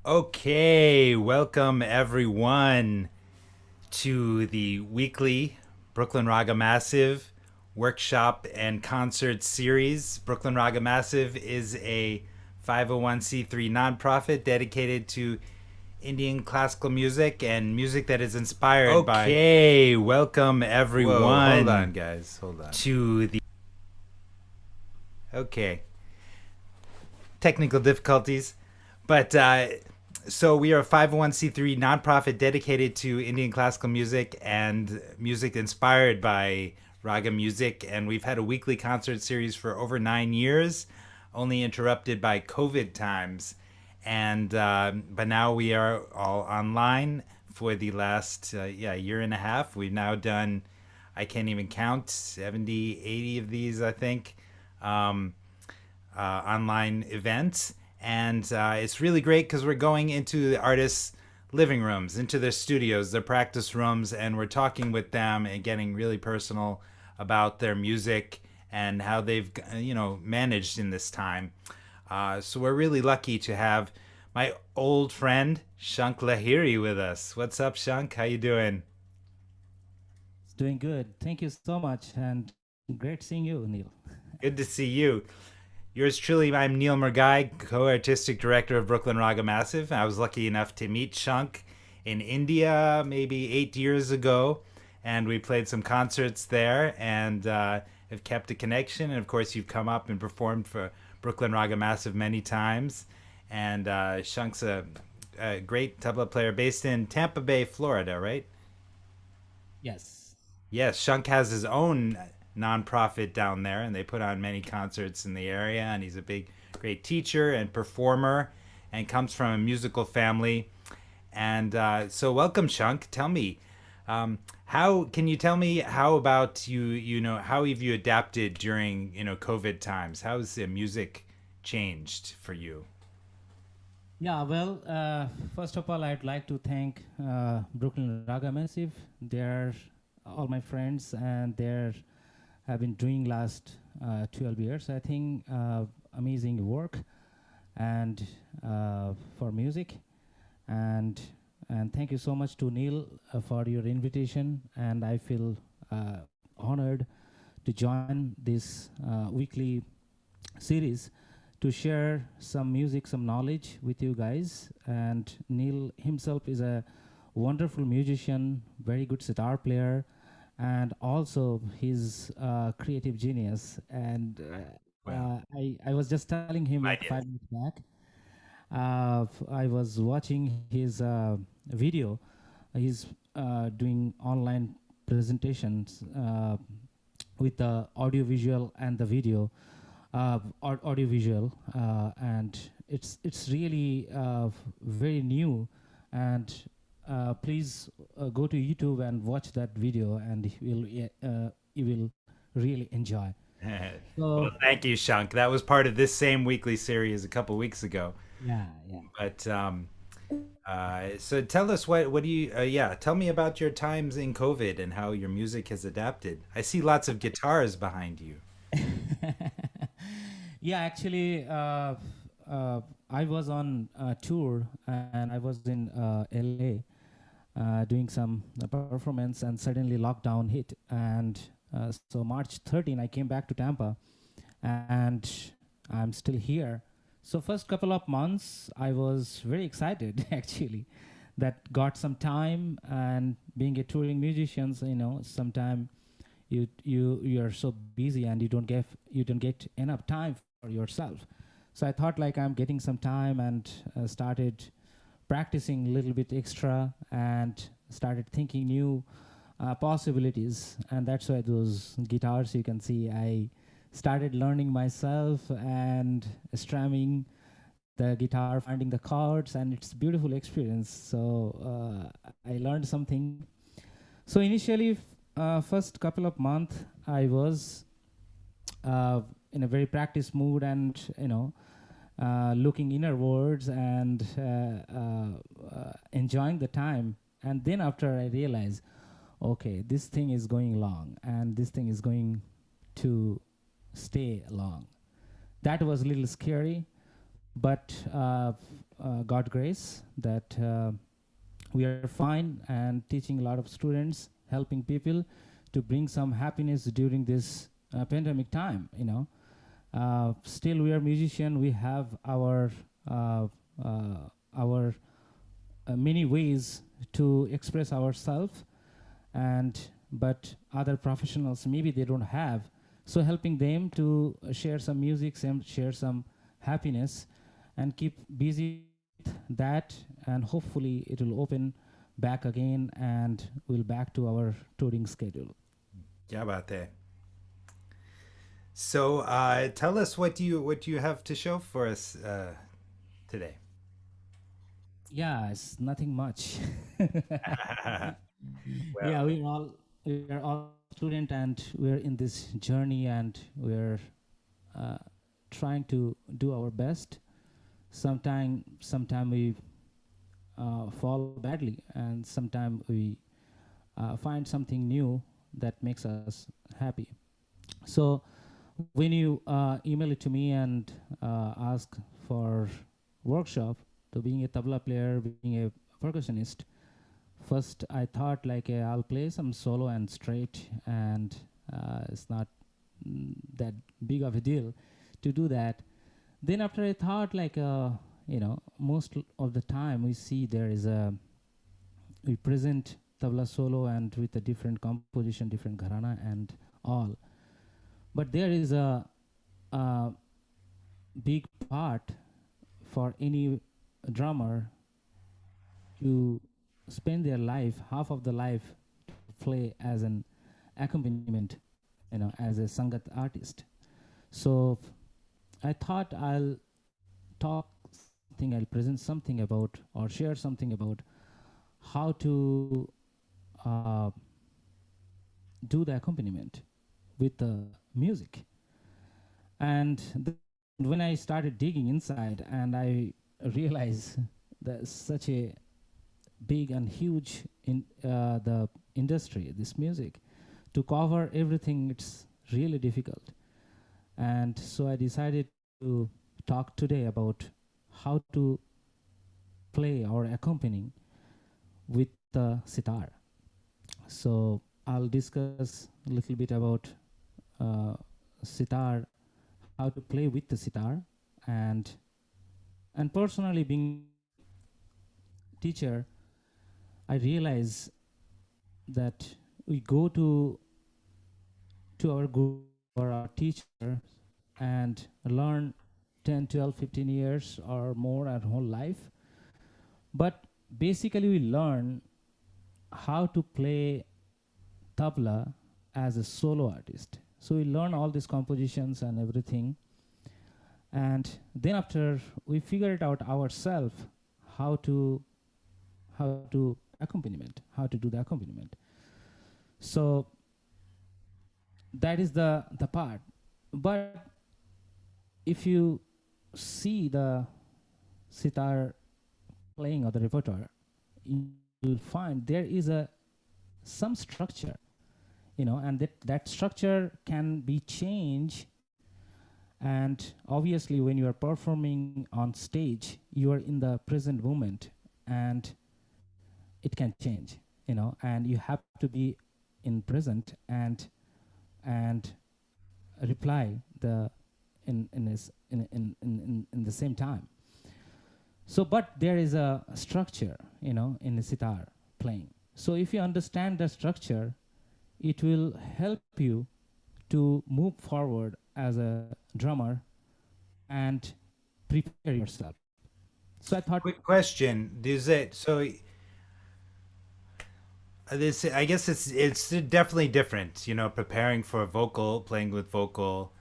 Okay, welcome everyone to the weekly Brooklyn Raga Massive workshop and concert series. Brooklyn Raga Massive is a 501c3 nonprofit dedicated to Indian classical music and music that is inspired by. Okay, welcome everyone. Whoa, hold on, guys. Hold on. To the. Okay, technical difficulties. But so we are a 501c3 nonprofit dedicated to Indian classical music and music inspired by raga music. And we've had a weekly concert series for over 9 years, only interrupted by COVID times. And but now we are all online for the last year and a half. We've now done, I can't even count, 70, 80 of these, I think. Online events. And it's really great because we're going into the artists' living rooms, into their studios, their practice rooms, and we're talking with them and getting really personal about their music and how they've, managed in this time. So we're really lucky to have my old friend Shankh Lahiri with us. What's up, Shankh? How you doing? It's doing good. Thank you so much, and great seeing you, Neil. Good to see you. Yours truly, I'm Neil Murgai, co-artistic director of Brooklyn Raga Massive. I was lucky enough to meet Shankh in India maybe 8 years ago, and we played some concerts there and have kept a connection. And of course, you've come up and performed for Brooklyn Raga Massive many times. And Shankh's a great tabla player based in Tampa Bay, Florida, right? Yes. Yes, Shankh has his own nonprofit down there, and they put on many concerts in the area. And he's a great teacher and performer, and comes from a musical family. And so, welcome, Shankh. Tell me, how can you tell me how about you? How have you adapted during COVID times? How's the music changed for you? Yeah, well, first of all, I'd like to thank Brooklyn Raga Massive. They're all my friends, and they're have been doing last 12 years, I think. Amazing work and for music. And thank you so much to Neil for your invitation. And I feel honored to join this weekly series to share some music, some knowledge with you guys. And Neil himself is a wonderful musician, very good sitar player, and also he's creative genius. And I was just telling him like 5 minutes back. I was watching his video. He's doing online presentations with the audio visual and the video, audio visual, and it's really very new. And please go to YouTube and watch that video, and you will really enjoy. Well, thank you, Shankh. That was part of this same weekly series a couple weeks ago. Yeah, yeah. But so tell us what do you tell me about your times in COVID and how your music has adapted. I see lots of guitars behind you. Yeah, actually, I was on a tour, and I was in LA doing some performance, and suddenly lockdown hit. And so March 13, I came back to Tampa, and I'm still here. So first couple of months, I was very excited actually, that got some time. And being a touring musician, sometime you're so busy and you don't get enough time for yourself. So I thought like I'm getting some time, and started practicing a little bit extra, and started thinking new possibilities. And that's why those guitars you can see, I started learning myself and strumming the guitar, finding the chords, and it's a beautiful experience. So I learned something. So initially, first couple of months, I was in a very practice mood, and looking innerwards, and enjoying the time. And then after I realized, okay, this thing is going long, and this thing is going to stay long. That was a little scary, but God grace that we are fine and teaching a lot of students, helping people to bring some happiness during this pandemic time. Still, we are musician. We have uh, our many ways to express ourselves, and but other professionals maybe they don't have. So helping them to share some music, share some happiness, and keep busy with that, and hopefully it will open back again, and we'll back to our touring schedule. Yeah, about that. So, tell us what do you have to show for us today? Yeah, it's nothing much. Well, Yeah, we are all student, and we're in this journey, and we're uh, trying to do our best. Sometime we fall badly, and sometime we find something new that makes us happy. So when you email it to me and ask for workshop to being a tabla player, being a percussionist, first I thought like I'll play some solo and straight, and it's not that big of a deal to do that. Then after I thought like most of the time we see there is a we present tabla solo and with a different composition, different gharana and all, but there is a big part for any drummer to spend their life, half of the life, to play as an accompaniment, as a sangat artist. So I thought I'll talk something, I'll present something about or share something about how to uh, do the accompaniment with the music. And when I started digging inside, and I realized there's such a big and huge in the industry, this music, to cover everything, it's really difficult. And so I decided to talk today about how to play or accompany with the sitar. So I'll discuss a little bit about uh, sitar, how to play with the sitar, and personally being teacher, I realize that we go to our guru or our teacher and learn 10, 12, 15 years or more our whole life. But basically, we learn how to play tabla as a solo artist. So we learn all these compositions and everything. And then after we figure it out ourselves, how to how to do the accompaniment. So that is the part. But if you see the sitar playing or the repertoire, you'll find there is a some structure, and that structure can be changed. And obviously, when you are performing on stage, you are in the present moment, and it can change, and you have to be in present and reply the in the same time. So, but there is a structure, in the sitar playing. So, if you understand the structure, it will help you to move forward as a drummer and prepare yourself. So, I thought, quick question: Is it so? This, I guess, it's definitely different. Preparing for vocal, playing with vocal,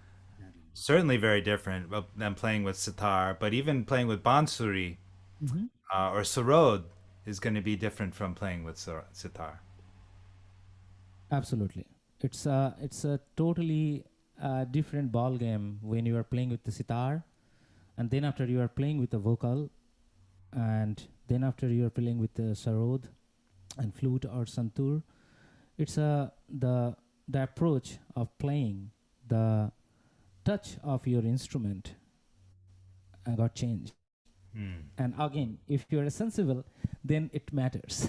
certainly very different than playing with sitar. But even playing with bansuri Mhm. or sarod is going to be different from playing with sitar. Absolutely, it's a totally different ball game when you are playing with the sitar, and then after you are playing with the vocal, and then after you are playing with the sarod and flute or santur. It's the approach of playing, the touch of your instrument got changed. And again, if you're sensible, then it matters.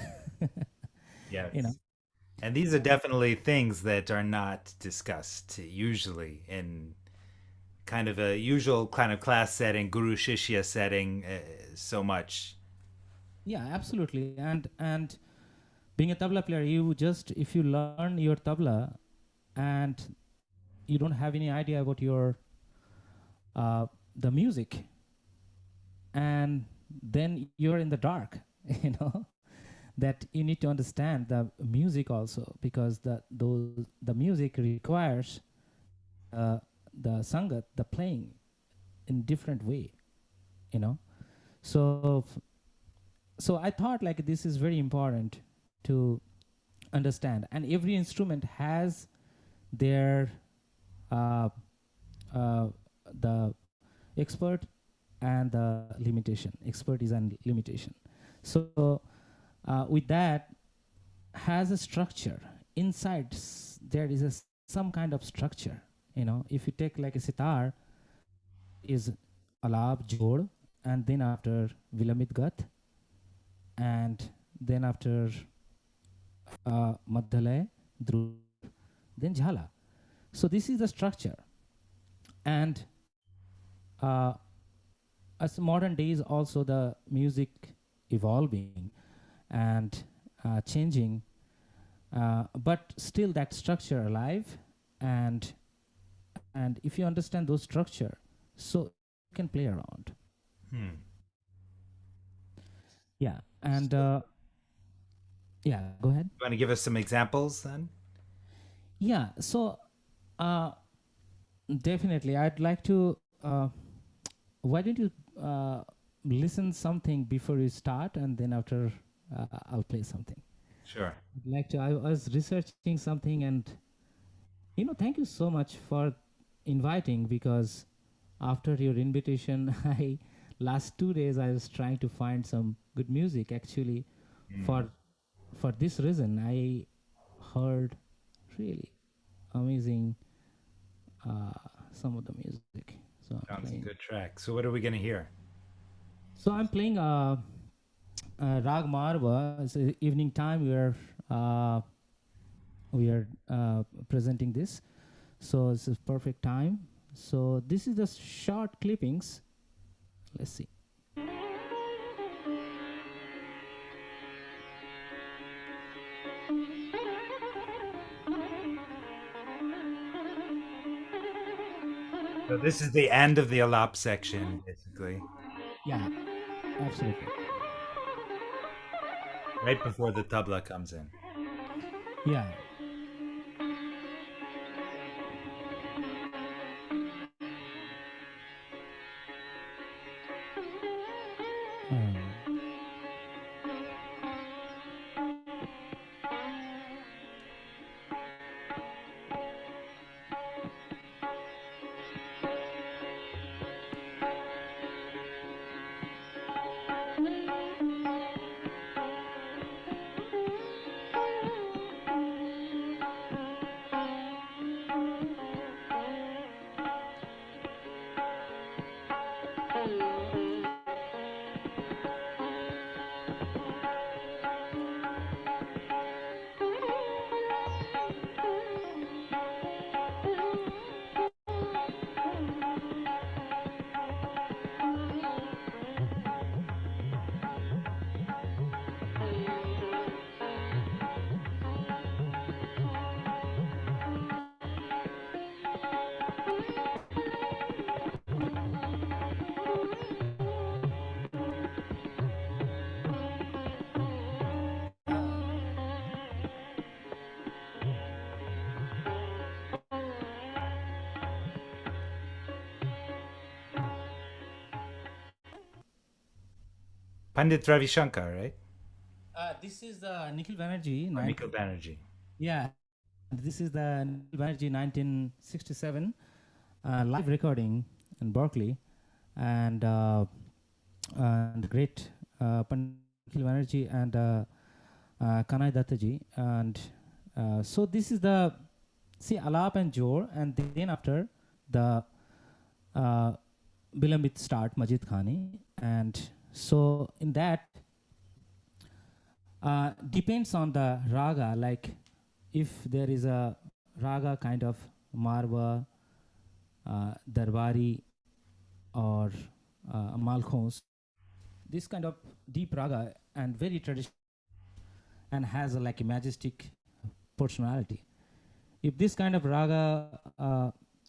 Yes. You know. And these are definitely things that are not discussed usually in kind of a usual kind of class setting, guru shishya setting, so much. Yeah, absolutely. And being a tabla player, you just, if you learn your tabla and you don't have any idea about your the music, and then you're in the dark, you know, that you need to understand the music also, because the music requires the sangat, the playing in different way, you know. So so I thought like this is very important to understand, and every instrument has their uh, the expert and the limitation, expertise and limitation. So with that has a structure inside. There is some kind of structure, you know. If you take like a sitar, is alab jod, and then after vilamit gat, and then after madhalay dhruv, then jhala. So this is the structure. And uh, as modern days also the music evolving and changing, but still that structure alive. And if you understand those structure, so you can play around. Yeah. And yeah, go ahead. You want to give us some examples then? Yeah. So definitely I'd like to why don't you listen something before you start, and then after I'll play something. Sure. I'd like to, I was researching something, and you know, thank you so much for inviting, because after your invitation I last 2 days I was trying to find some good music actually. for for this reason I heard really amazing some of the music. So I'm Sounds a playing. good track. So what are we going to hear? So I'm playing Rag Marva. It's evening time. We are presenting this, so it's a perfect time. So this is the short clippings. Let's see. So this is the end of the alap section, basically, Yeah, absolutely. right before the tabla comes in. Yeah. Um, Pandit Ravi Shankar, right? this is the Nikhil Banerjee. Or Nikhil Banerjee. Yeah, this is the Nikhil Banerjee 1967 live recording in Berkeley, and great Pandit Nikhil Banerjee and Kanai Dattaji. And so this is the, see, Alap and Jor, and then after the Bilambit start, Majid Khani, And so in that, depends on the raga. Like if there is a raga kind of marwa, darbari, or malkhons, this kind of deep raga and very traditional and has like a majestic personality. If this kind of raga,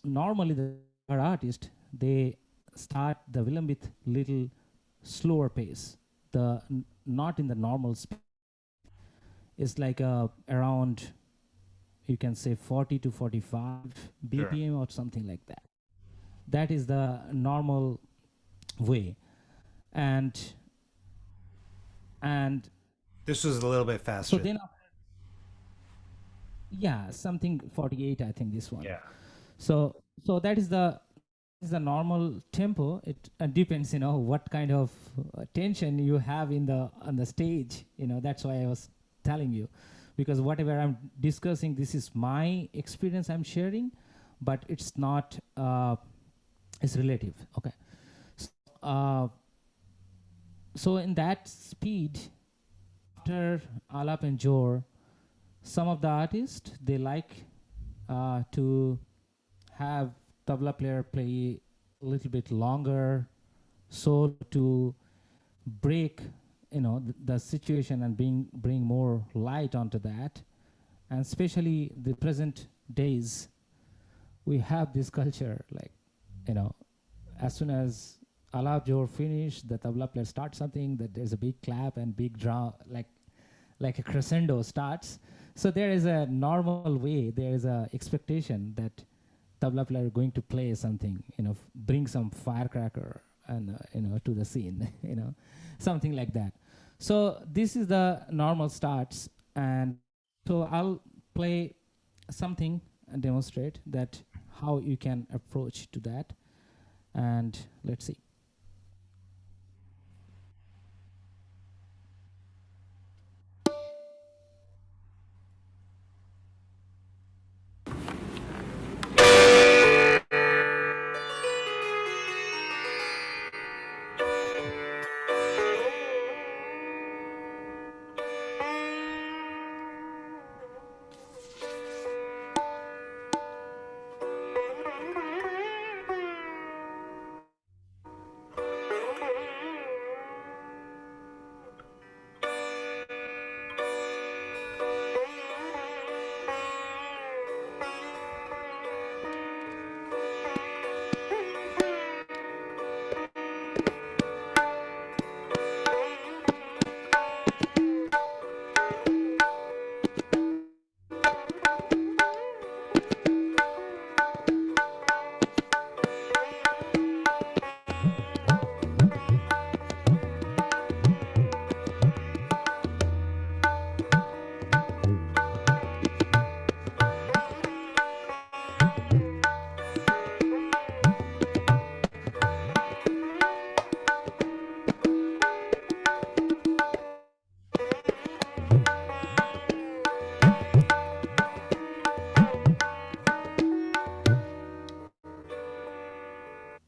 normally the artist, they start the villain with little slower pace, not in the normal speed. It's like around, you can say 40 to 45 BPM or something like that. That is the normal way. And this was a little bit faster. so then, yeah, something 48, I think this one. Yeah. So that is the normal tempo. It depends, what kind of tension you have on the stage. That's why I was telling you, because whatever I'm discussing, this is my experience I'm sharing, but it's not. It's relative. Okay. So in that speed, after alap and jor, some of the artists, they like to have tabla player play a little bit longer, so to break the situation and bring more light onto that. And especially the present days, we have this culture, like as soon as alap jor finish, the tabla player starts something, that there's a big clap and big drum, like a crescendo starts. So there is a normal way, there is a expectation that tabla player going to play something, bring some firecracker and to the scene, something like that. So this is the normal starts, and so I'll play something and demonstrate that how you can approach to that, and let's see.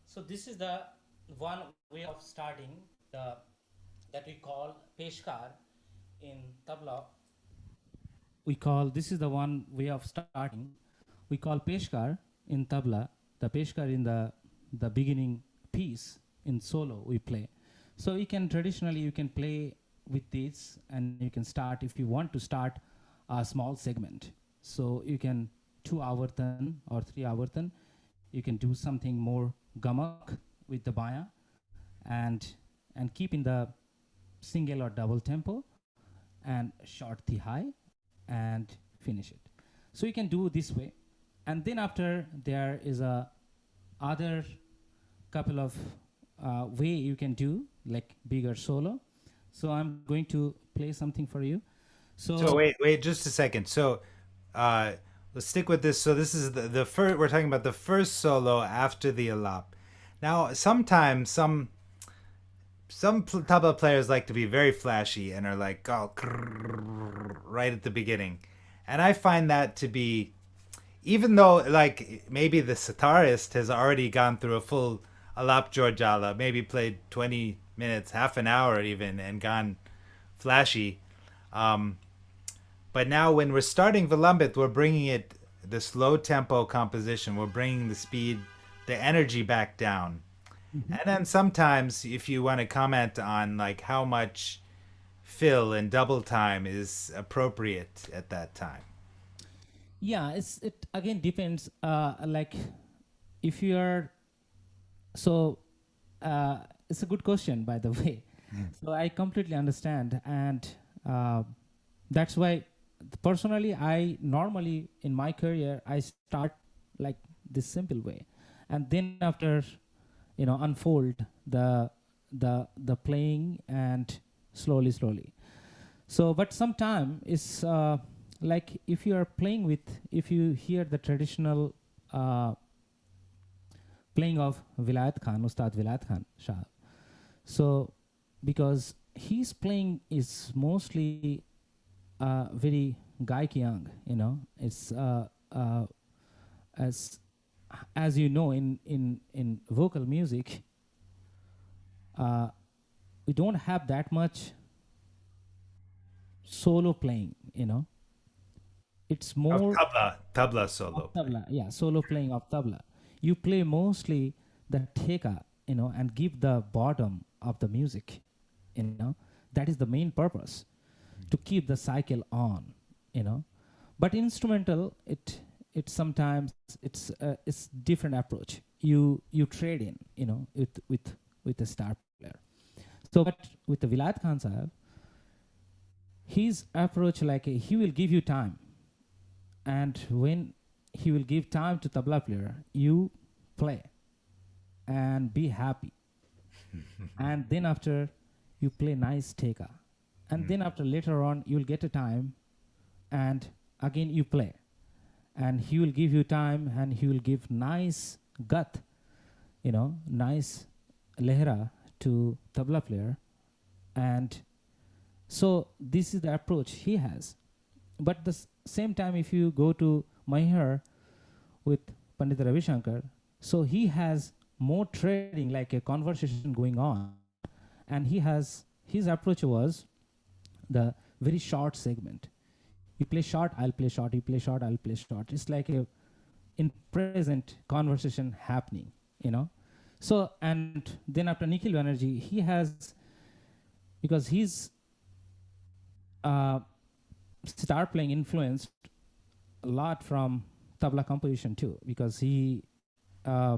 So this is the one way of starting that we call peshkar in tabla. This is the one way of starting. We call peshkar in tabla. The peshkar in the beginning piece in solo we play. So you can play with this, and you can start if you want to start a small segment. So you can 2 avartan or 3 avartan. You can do something more gamak with the baya, and keep in the single or double tempo, and short tihai, and finish it. So you can do this way, and then after there is a other couple of way you can do, like bigger solo. So I'm going to play something for you. So wait just a second. So let's stick with this. So this is the first, we're talking about the first solo after the alap. Now sometimes some tabla players like to be very flashy and are like, oh, right at the beginning. And I find that to be, even though like maybe the sitarist has already gone through a full alap jorjala, maybe played 20 minutes, half an hour even, and gone flashy. Um, but now when we're starting Vilambit, we're bringing it the slow tempo composition. We're bringing the speed, the energy back down. Mhm. And then sometimes, if you want to comment on like how much fill and double time is appropriate at that time. Yeah, it again depends. Like if you are so, it's a good question, by the way. So I completely understand, and uh, that's why personally I normally in my career I start like this simple way, and then after unfold the playing and slowly. So, but sometime is like if you are playing with, if you hear the traditional playing of Vilayat Khan, Ustad Vilayat Khan Shah. So, because his playing is mostly very Gaikyang, it's as as you know in vocal music, uh, we don't have that much solo playing, it's Of more tabla of solo. tabla, yeah, solo playing of tabla. You play mostly the theka, and give the bottom of the music, that is the main purpose, to keep the cycle on, you know. But instrumental, it sometimes it's different approach. You trade in, with the star player. So, but with the Vilayat Khan Sahib, his approach like he will give you time, and when he will give time to tabla player, you play and be happy, and then after you play nice teka, and then after later on you'll get a time, and again you play, and he will give you time, and he will give nice gut, nice lehra to tabla player, and so this is the approach he has. But the same time, if you go to Mahir with Pandit Ravi Shankar, so he has more trading, like a conversation going on, and his approach was the very short segment. You play short, I'll play short. You play short, I'll play short. It's like a in present conversation happening, So, and then after Nikhil Banerjee, he has, because he's star playing influenced a lot from tabla composition too, because uh,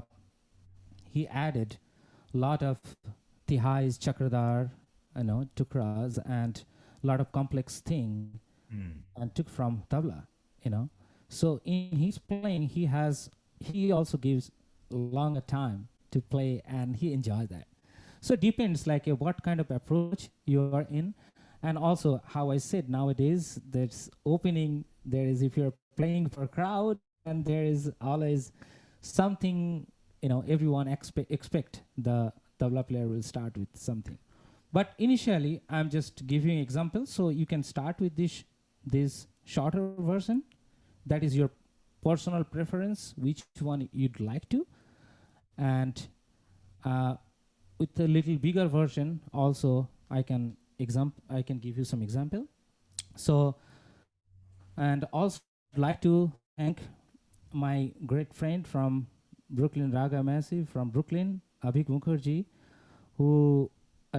he added a lot of tihais, chakradar, tukras, and a lot of complex thing, and took from tabla, So in his playing, he also gives longer time to play, and he enjoys that. So it depends, like what kind of approach you are in, and also how I said nowadays there's opening. There is, if you're playing for a crowd, and there is always something, everyone expect the tabla player will start with something. But initially, I'm just giving examples, so you can start with this shorter version. That is your personal preference, which one you'd like to, and with a little bigger version, also I can give you some example. So, and also I'd like to thank my great friend from Brooklyn, Raga Massive from Brooklyn, Abhik Mukherjee, who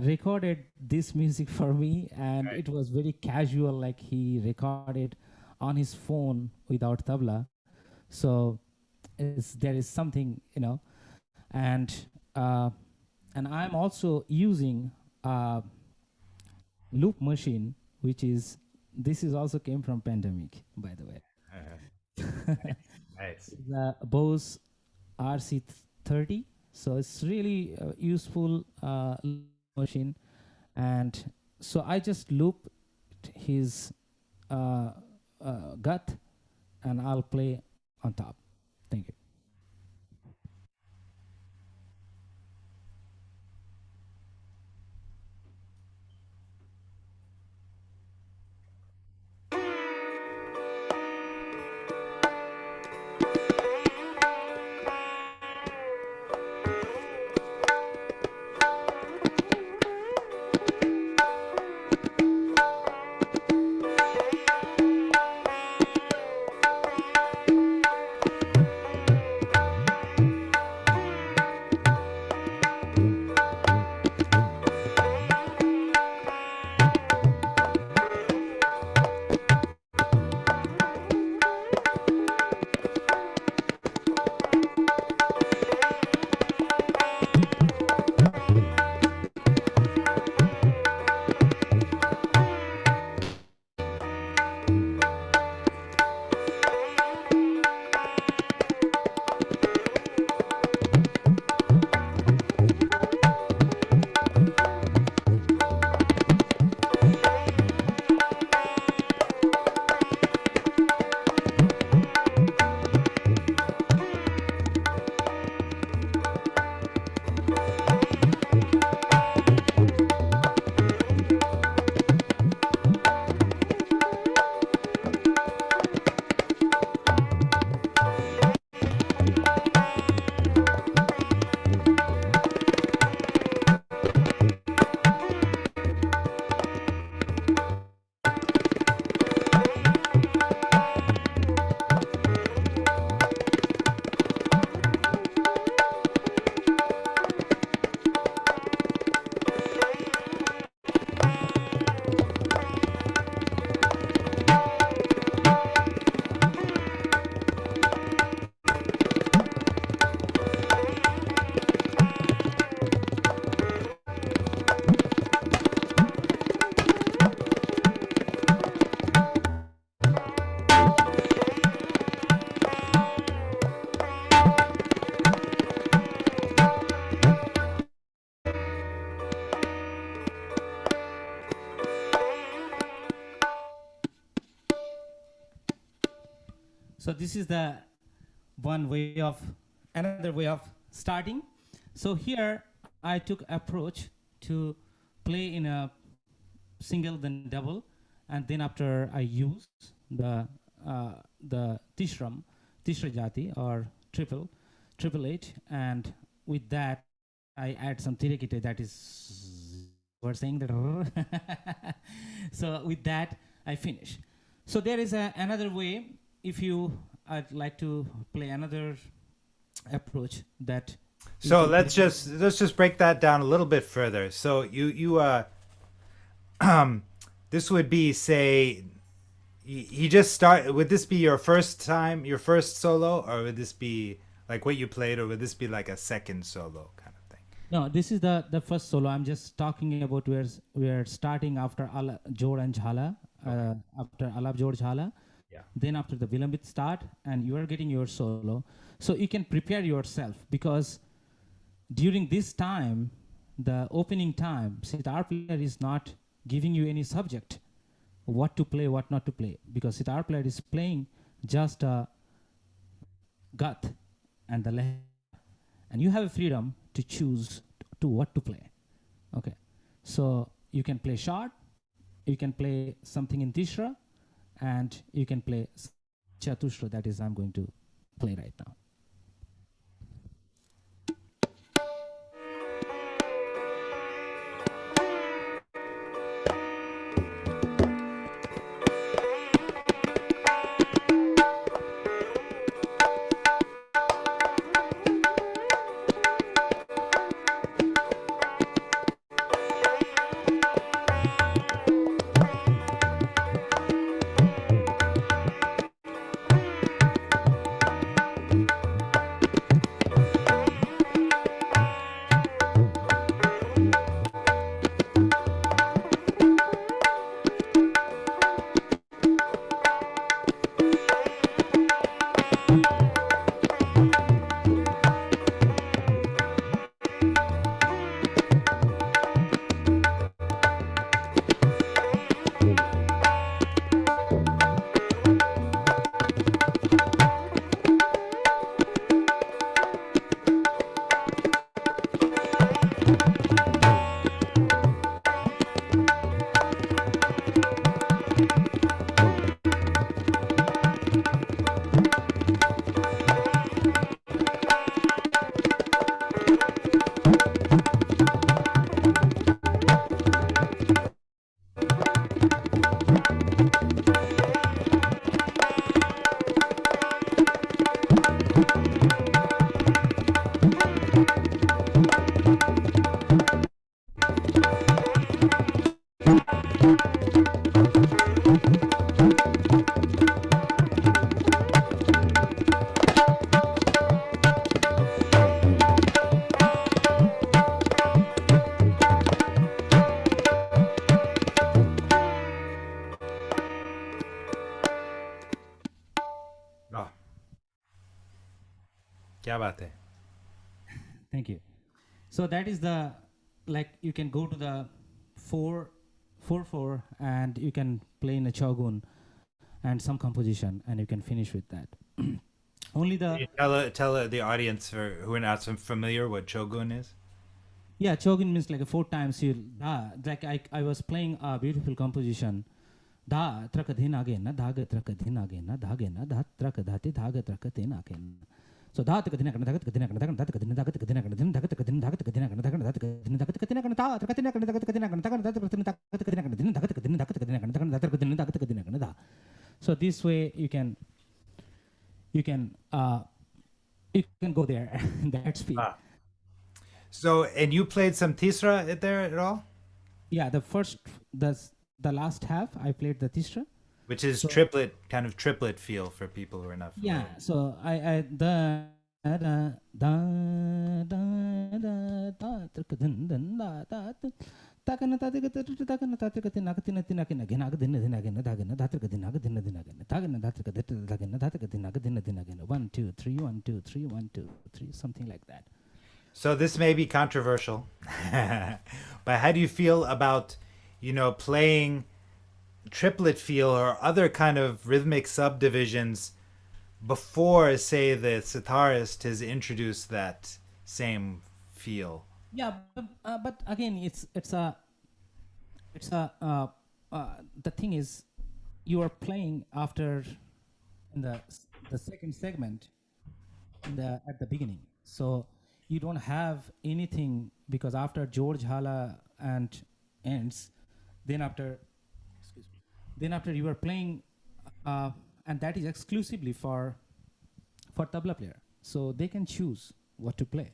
recorded this music for me, and it was very casual, like he recorded on his phone without tabla. So there is something, and uh, and I'm also using loop machine, which is, this is also came from pandemic, by the way. Nice. The Bose RC30. So it's really useful machine, and so I just loop his gut, and I'll play on top. Thank you. So this is the another way of starting. So here I took approach to play in a single then double, and then after I use the tishra jati or triple eight, and with that I add some tirekite, that is we're saying that. So with that I finish. So there is another way. If I'd like to play another approach that. So let's just break that down a little bit further. So you this would be, say, he just start. Would this be your first solo, or would this be like what you played, or would this be like a second solo kind of thing? No, this is the first solo. I'm just talking about we are starting after Jod and Jhala, after Alap Jod Jhala. Yeah. Then after the Vilambit start, and you are getting your solo. So you can prepare yourself, because during this time, the opening time, sitar player is not giving you any subject, what to play, what not to play, because sitar player is playing just a gat and the leh, and you have a freedom to choose to what to play. Okay, so you can play short, you can play something in tishra, and you can play chatushra, that is I'm going to play right now. क्या बात है? Thank you. So that is the, like, you can go to the 4/4 and you can play in a chogun and some composition, and you can finish with that. Only the Tell the audience who are not so familiar what chogun is. Yeah, chogun means like 4 times you like I was playing a beautiful composition. Da traka dhin again na dhaga traka dhin again na dhage na dha traka dhati dhaga traka dhin again. So dha traka dhin agana dhaga traka dhin agana dhaga traka dhin dhaga traka dhin agana dhin dhaga traka dhin dhaga traka dhin agana dhaga dhaga traka dhin dhaga traka dhin agana dha traka dhin agana dhaga traka dhin agana dhaga dhaga traka dhin dhaga traka dhin agana dhin dhaga traka dhin dhaga traka dhin agana dhaga dhaga traka dhin dhaga traka dhin agana dha. So this way you can go there that speed. So, and you played some tisra there at all? Yeah, the last half I played the tisra, which is kind of triplet feel for people who are not familiar. Yeah, so I da da da da da da da da da takana tatika takana tatika tinakatina tinakina gena gadina dinagina dagana datrika dinaga dina dinagina tagana datrika dagana datrika dinaga dina dinagina 1 2 3 1 2 3 1 2 3 something like that. So this may be controversial, but how do you feel about, playing triplet feel or other kind of rhythmic subdivisions before, say, the sitarist has introduced that same feel. Yeah, but again, it's a the thing is, you are playing after in the second segment in the at the beginning, so you don't have anything, because after George Hala and ends, then after excuse me, then after you are playing, uh, and that is exclusively for tabla player, so they can choose what to play.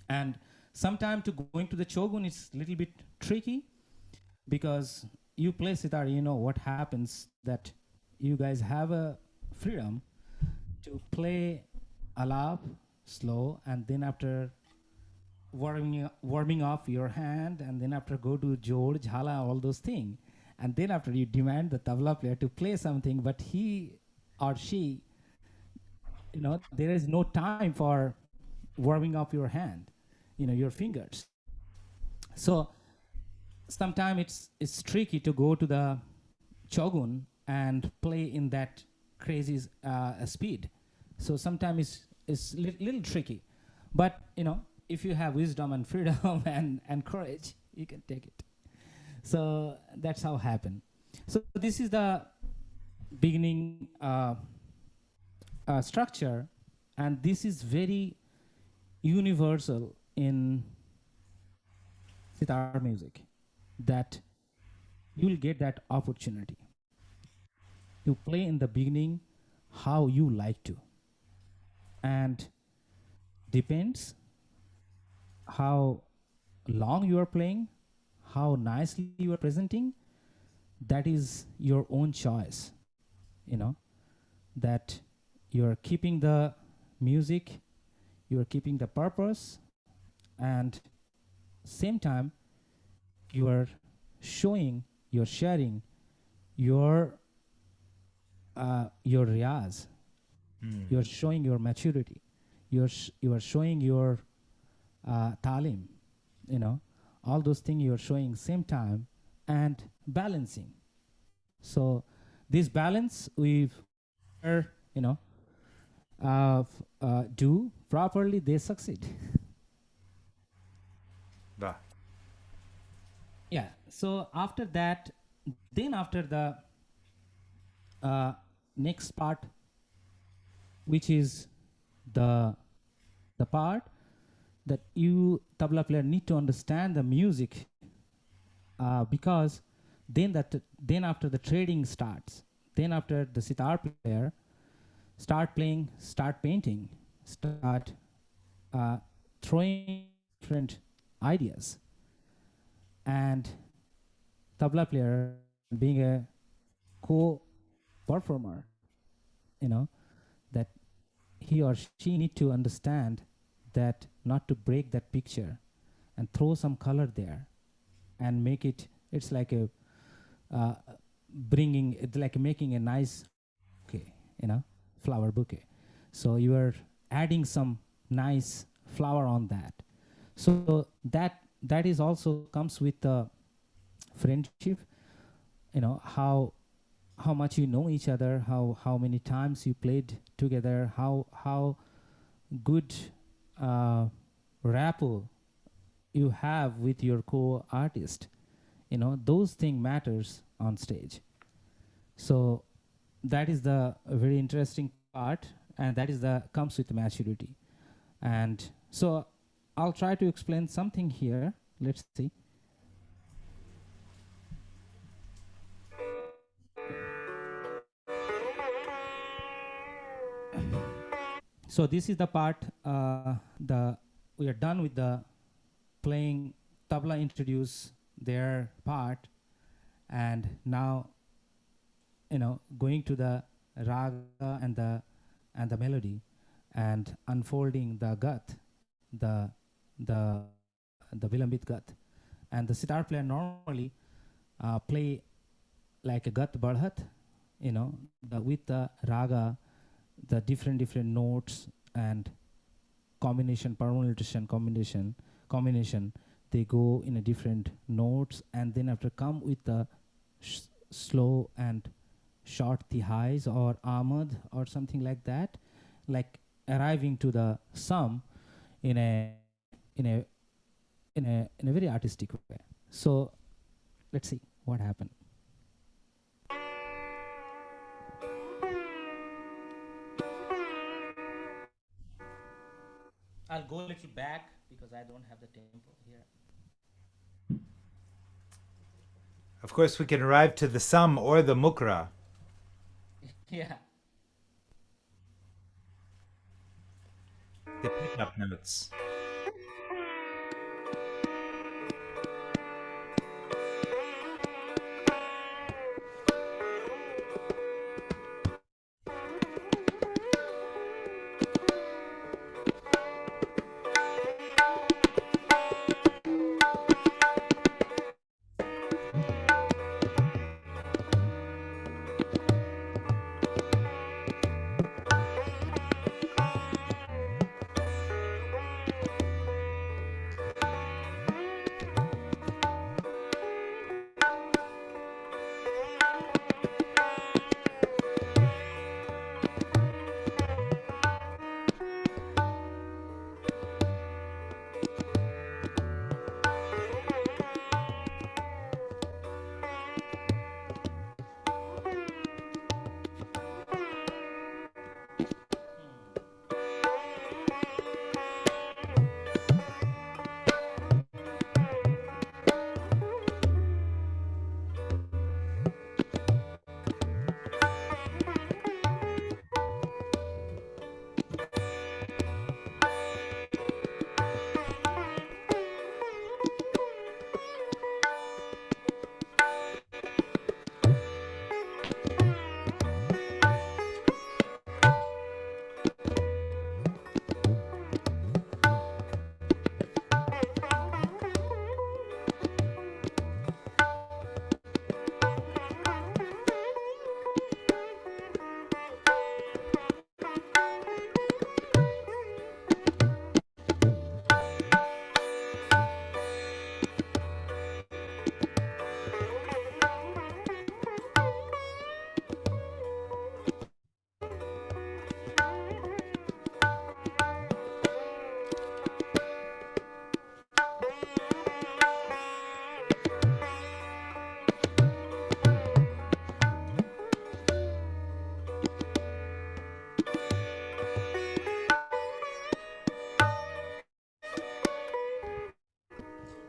And sometime to going to the chogun is a little bit tricky, because you play sitar, you know what happens, that you guys have a freedom to play alap slow, and then after warming off your hand, and then after go to George Hala, all those things, and then after you demand the tabla player to play something, but he or she, there is no time for warming up your hand, your fingers. So sometimes it's tricky to go to the chogun and play in that crazy speed. So sometimes it's little tricky, but if you have wisdom and freedom and courage, you can take it. So that's how it happened. So this is the beginning structure, and this is very universal in sitar music, that you will get that opportunity to play in the beginning how you like to, and depends how long you are playing, how nicely you are presenting, that is your own choice, that you are keeping the music, you are keeping the purpose, and same time you are showing, you're sharing your riyaz, you're showing your maturity, you are showing your talim, all those things you're showing same time, and balancing. So this balance we've do properly, they succeed. Wah. Yeah. So after that, then after the next part, which is the part that you tabla player need to understand the music, because then after the trading starts, then after the sitar player start playing, start painting, start throwing different ideas, and tabla player being a co-performer, that he or she need to understand that not to break that picture and throw some color there and make it's like a making a nice bouquet, flower bouquet. So you are adding some nice flower on that. So that is also comes with friendship, how much you know each other, how many times you played together, how good rapport you have with your co-artist. Those things matters on stage. So that is the very interesting part, and that is the comes with maturity. And so I'll try to explain something here. Let's see. So this is the part, the we are done with the playing. Tabla introduce their part, and now going to the raga and the melody, and unfolding the gat, the the vilambit gat, and the sitar player normally play like a gat badhat, with the raga, the different notes and combination, permutation combination, they go in a different notes, and then after come with the slow and short tihais or amad or something like that, like arriving to the sum in a in a in a very artistic way. So let's see what happened. I'll go a little back because I don't have the tempo here. Of course, we can arrive to the sum or the mukra. Yeah. The pickup notes.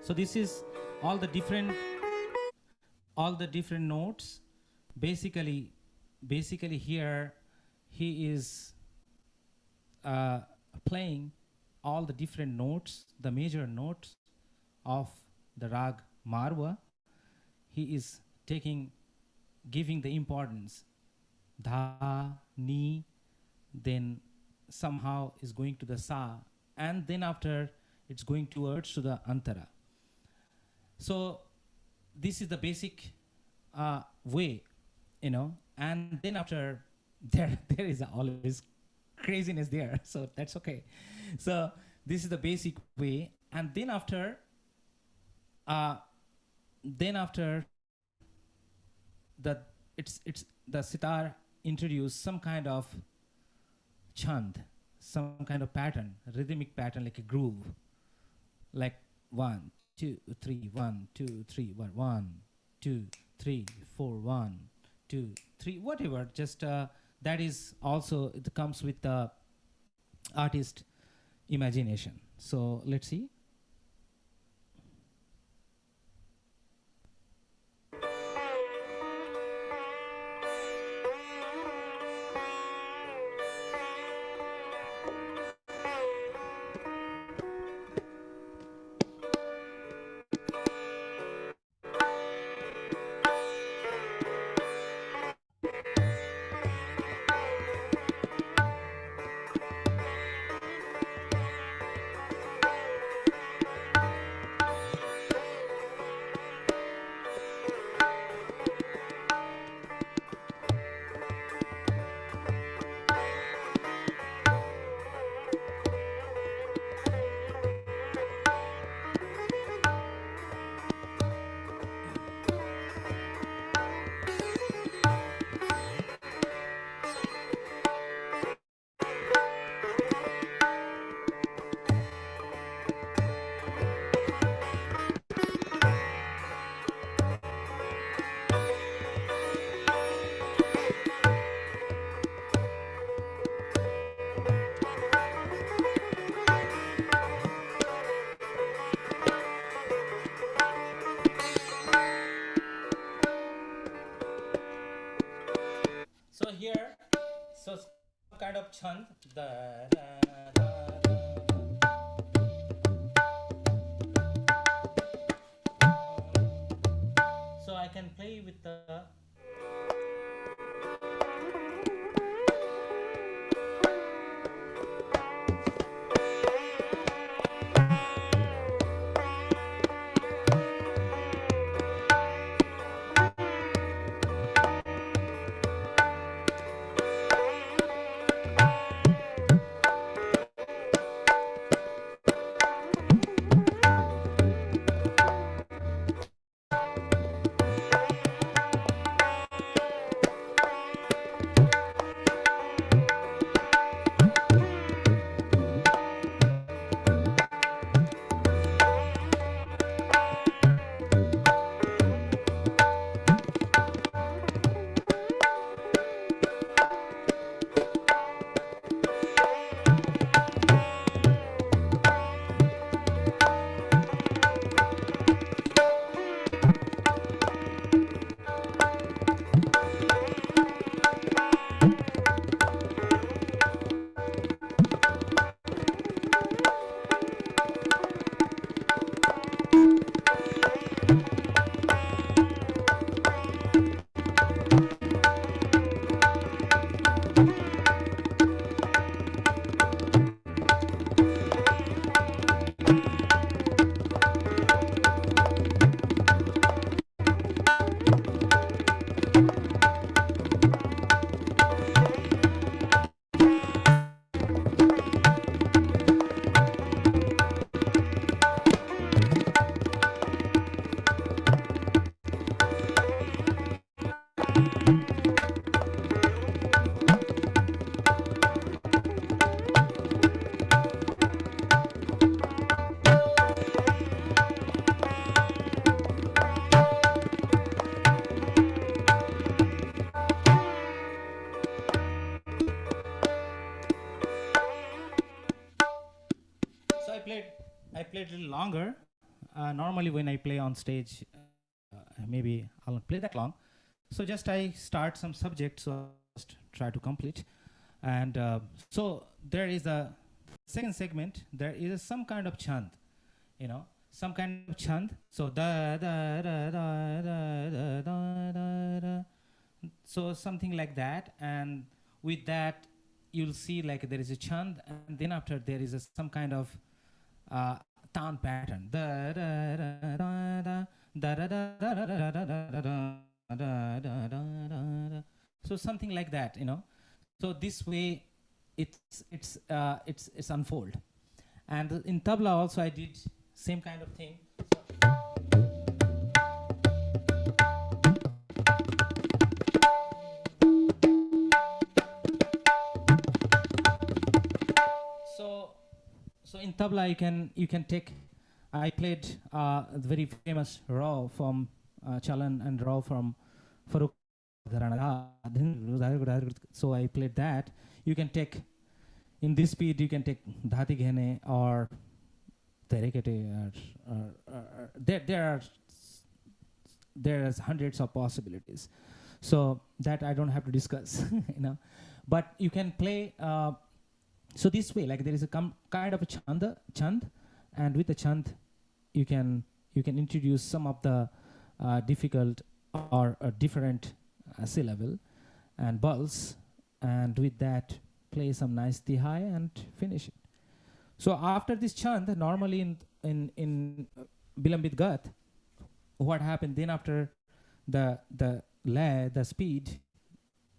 So this is all the different notes. Basically here he is playing all the different notes, the major notes of the rag Marwa. He is giving the importance. Dha, ni, then somehow is going to the sa, and then after it's going towards to the antara. So this is the basic way, and then after there is always craziness there, so that's okay. So this is the basic way, and then after it's the sitar introduce some kind of chand, some kind of pattern, rhythmic pattern, like a groove, like 1 2 3 1 2 3 1 1 2 3 4 1 2 3, whatever. Just that is also, it comes with the artist imagination. So let's see. here, so some kind of chant. So I can play with the. I played a little longer. Normally, when I play on stage, maybe I'll not play that long. So just I start some subject, so just try to complete. And so there is a second segment. There is some kind of chant, some kind of chant. So da da da da da da da da da. So something like that, and with that, you'll see like there is a chant, and then after there is some kind of town pattern. Da da da da da da da da da da da da da da. So something like that, So this way, it's unfold. And in tabla also I did same kind of thing. So in tabla you can take. I played the very famous raw from Chalan and raw from Farooq. So I played that. You can take in this speed. You can take dhati ghene or terekete. There's hundreds of possibilities. So that I don't have to discuss, But you can play. So this way, like there is a kind of a chand, and with the chand, you can introduce some of the difficult or different syllable and bulls, and with that play some nice tihai and finish it. So after this chand, normally in Bilambit Gat, what happened then after the speed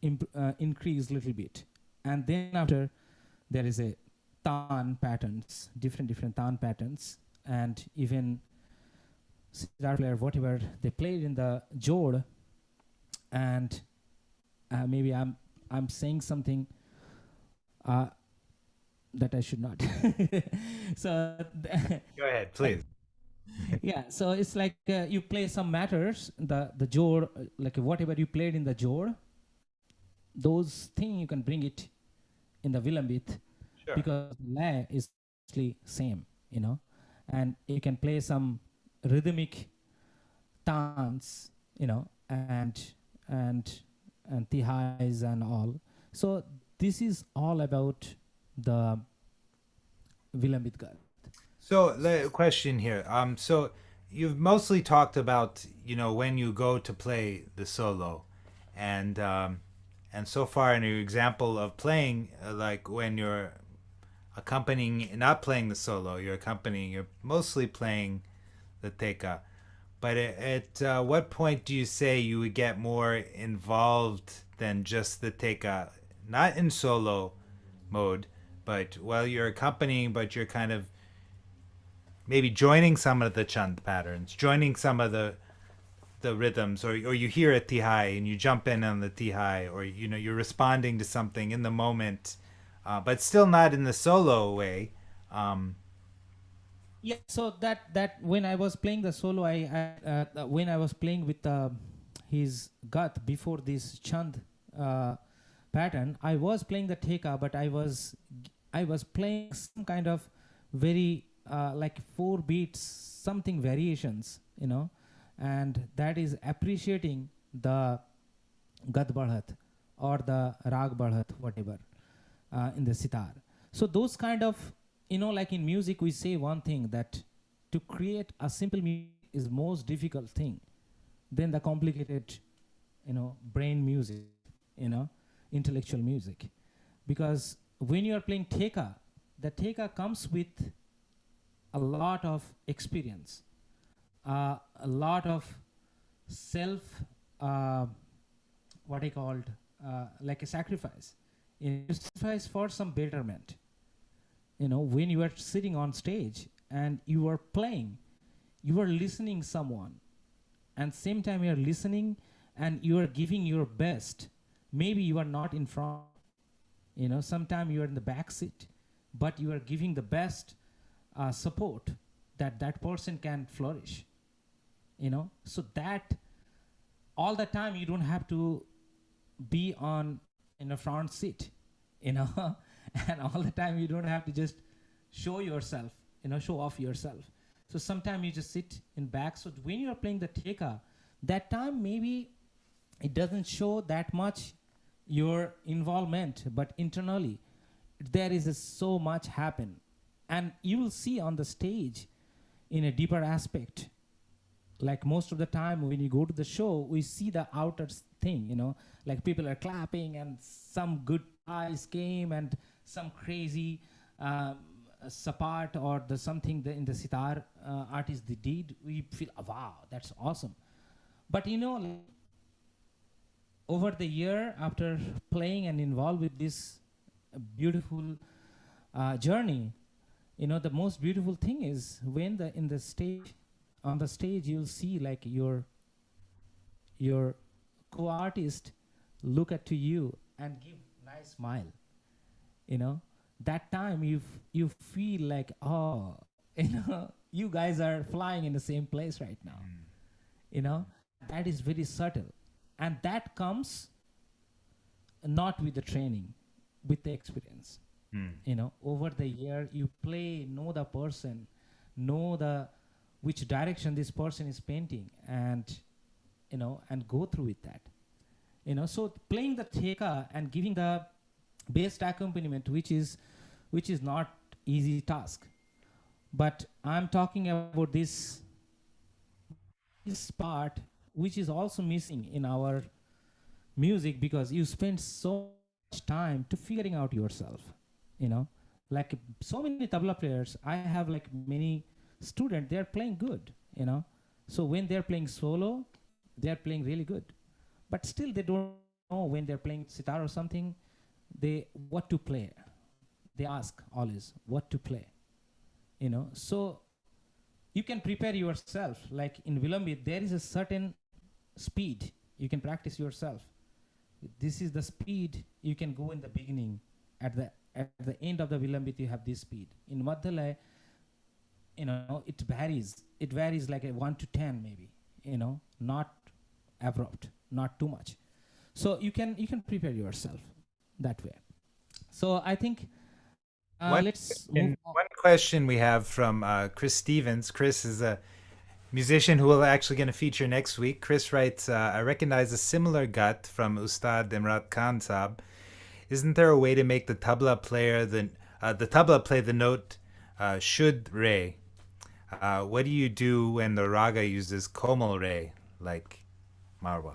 increase little bit, and then after there is a tan patterns, different tan patterns, and even sitar player, whatever they played in the jod, and maybe I'm saying something that I should not. So go ahead, please. Yeah, so it's like you play some matters, the jod, like whatever you played in the jod, those things you can bring it in the Vilambit, Sure. because lay is actually same, and you can play some rhythmic dance, and and tihais and all. So this is all about the Vilambit Gat. So the question here. So you've mostly talked about when you go to play the solo, and so far in your example of playing, like when you're accompanying, not playing the solo, you're mostly playing the teka. But at what point do you say you would get more involved than just the teka, not in solo mode, but while you're accompanying, but you're kind of maybe joining some of the chant patterns, joining some of the rhythms, or you hear a tihai and you jump in on the tihai, or you're responding to something in the moment, but still not in the solo way. Yeah, so that when I was playing the solo, when I was playing with his gut before this chand pattern, I was playing the teka, but I was playing some kind of very like 4 beats, something variations, and that is appreciating the gat badhat or the rag badhat, whatever, in the sitar. So those kind of, like in music, we say one thing, that to create a simple music is most difficult thing than the complicated, brain music, intellectual music. Because when you are playing teka, the teka comes with a lot of experience, a lot of self, what I called, like a sacrifice. Sacrifice for some betterment. When you are sitting on stage and you are playing, you are listening someone, and same time you are listening and you are giving your best. Maybe you are not in front, sometime you are in the back seat, but you are giving the best support that person can flourish. So that all the time you don't have to be in a front seat, and all the time you don't have to just show yourself, show off yourself. So sometimes you just sit in back. So when you are playing the teka, that time maybe it doesn't show that much your involvement, but internally there is so much happen, and you will see on the stage in a deeper aspect. Like most of the time when you go to the show, we see the outer thing, like people are clapping and some good eyes came and some crazy support or the something in the sitar artist they did. We feel, wow, that's awesome. But over the year, after playing and involved with this beautiful journey, the most beautiful thing is when on the stage you'll see like your co-artist look at to you and give nice smile. That time you feel like, oh, you guys are flying in the same place right now. That is very subtle, and that comes not with the training, with the experience. Over the year you play, know the person, know which direction this person is painting, and and go through with that. So playing the teka and giving the best accompaniment, which is not easy task. But I'm talking about this part which is also missing in our music, because you spend so much time to figuring out yourself. Like so many tabla players, I have like many students, they're playing good. So when they're playing solo, they're playing really good, but still they don't know when they're playing sitar or something, what to play. They ask always what to play. So you can prepare yourself. Like in Vilambit, there is a certain speed you can practice yourself. This is the speed you can go in the beginning. At the end of the Vilambit, you have this speed. In Madhyalaya, it varies. It varies like a 1 to 10 maybe. Not abrupt, not too much. So you can prepare yourself that way. So I think let's move on. One question we have from Chris Stevens. Chris is musician who we're actually going to feature next week. Chris writes, I recognize a similar gut from Ustad Imrat Khan Saab. Isn't there a way to make the tabla player the tabla play the note shud re? What do you do when the raga uses komal re, like Marwa?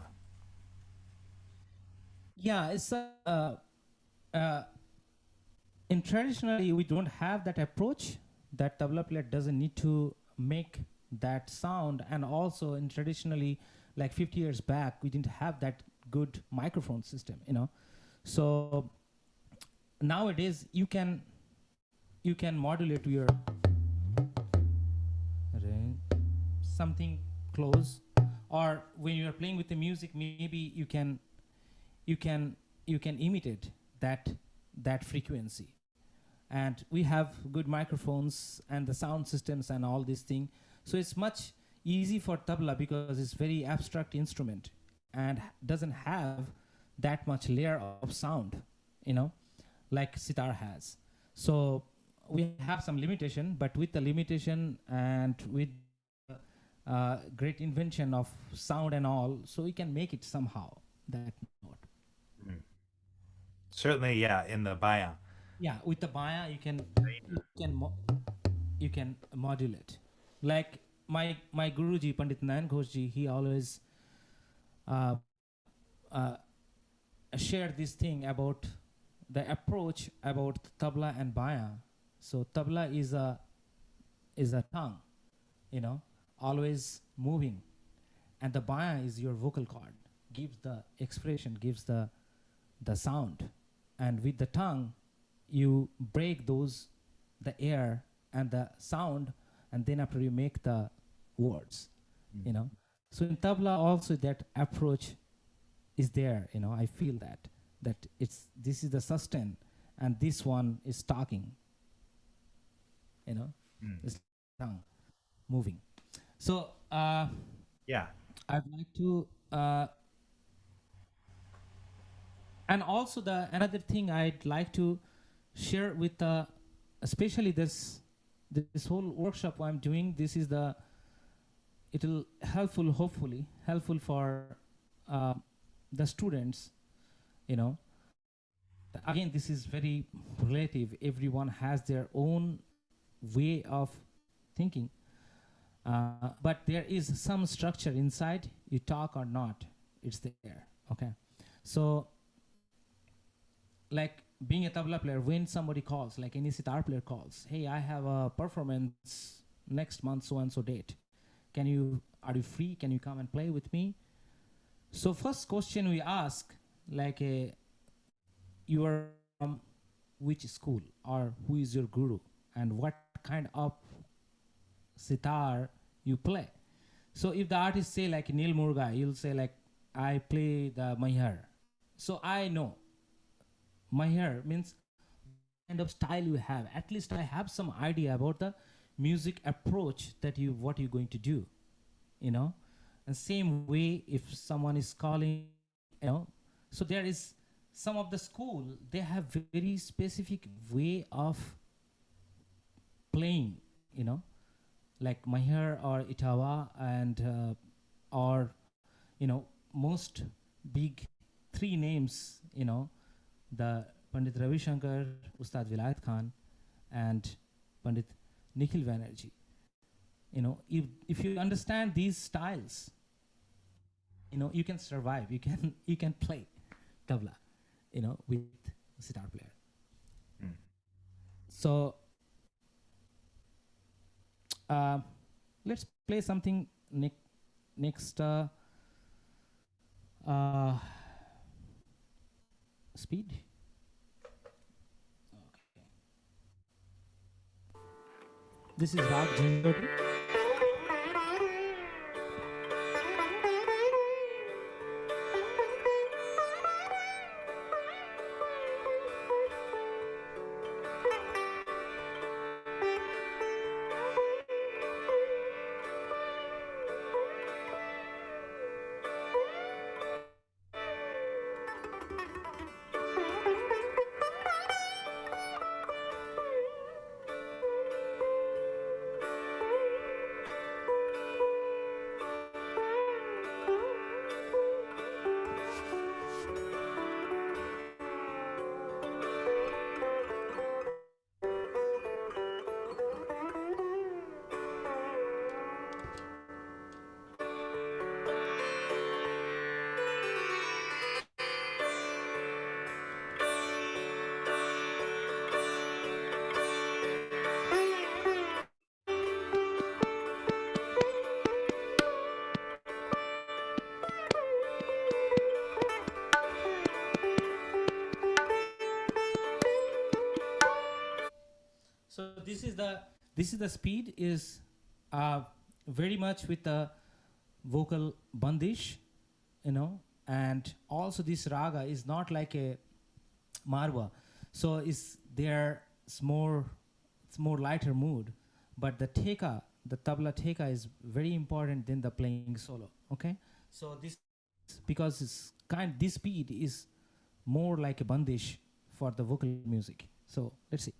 Yeah, it's uh, in traditionally we don't have that approach. That tabla player doesn't need to make that sound, and also in traditionally, like 50 years back, we didn't have that good microphone system, So nowadays you can modulate your something close, or when you are playing with the music, maybe you can imitate that frequency. And we have good microphones and the sound systems and all these things, so it's much easy for tabla because it's very abstract instrument and doesn't have that much layer of sound, like sitar has. So we have some limitation, but with the limitation and with great invention of sound and all, so we can make it somehow that note. Certainly, yeah, in the baya. Yeah, with the baya you can modulate. Like my Guruji Pandit Nayan Ghoshji, he always uh, uh, shared this thing about the approach about tabla and baya. So tabla is a tongue, always moving, and the baya is your vocal cord, gives the expression, gives the sound, and with the tongue you break the air and the sound, and then after you make the words. So in tabla also that approach is there. I feel that this is the sustain and this one is talking. It's tongue moving. So Yeah. I'd like to and also another thing I'd like to share with especially this whole workshop I'm doing. This is it'll hopefully helpful for the students. Again, this is very relative. Everyone has their own way of thinking, but there is some structure inside. You talk or not, it's there. Okay, so like being a tabla player, when somebody calls, like any sitar player calls, hey, I have a performance next month, so and so date. Are you free? Can you come and play with me? So first question we ask, like, you are from which school, or who is your guru, and what kind of sitar you play. So if the artist say like Neil Murga, you'll say like, I play the Mahar. So I know Mahar means kind of style you have. At least I have some idea about the music approach what you're going to do, And same way, if someone is calling, so there is some of the school, they have very specific way of playing, like Mahar or Itawa, and or most big three names, the Pandit Ravi Shankar, Ustad Vilayat Khan, and Pandit Nikhil Banerjee. If you understand these styles, you can survive. You can play tabla, with sitar player. So let's play something next. Speed. Okay. This is Rag Jhanjoti. this is the speed is very much with the vocal bandish, and also this raga is not like a marwa, so it's more lighter mood, but the tabla teka is very important than the playing solo. Okay, so this because this speed is more like a bandish for the vocal music. So let's see.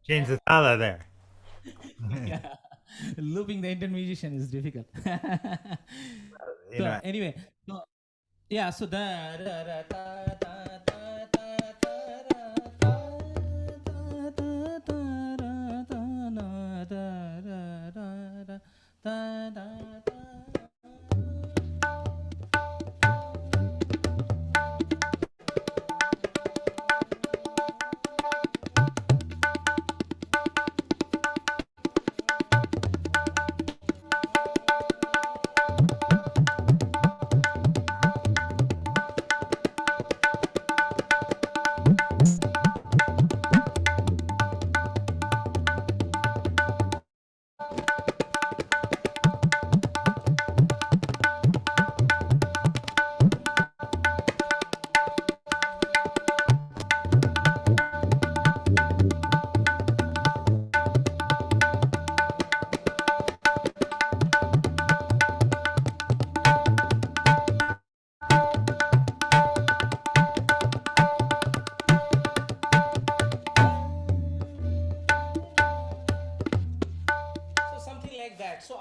Change the thala there. Yeah, looping the intermediation is difficult. You know, Anyway, so yeah, so da da da da da da da da da da.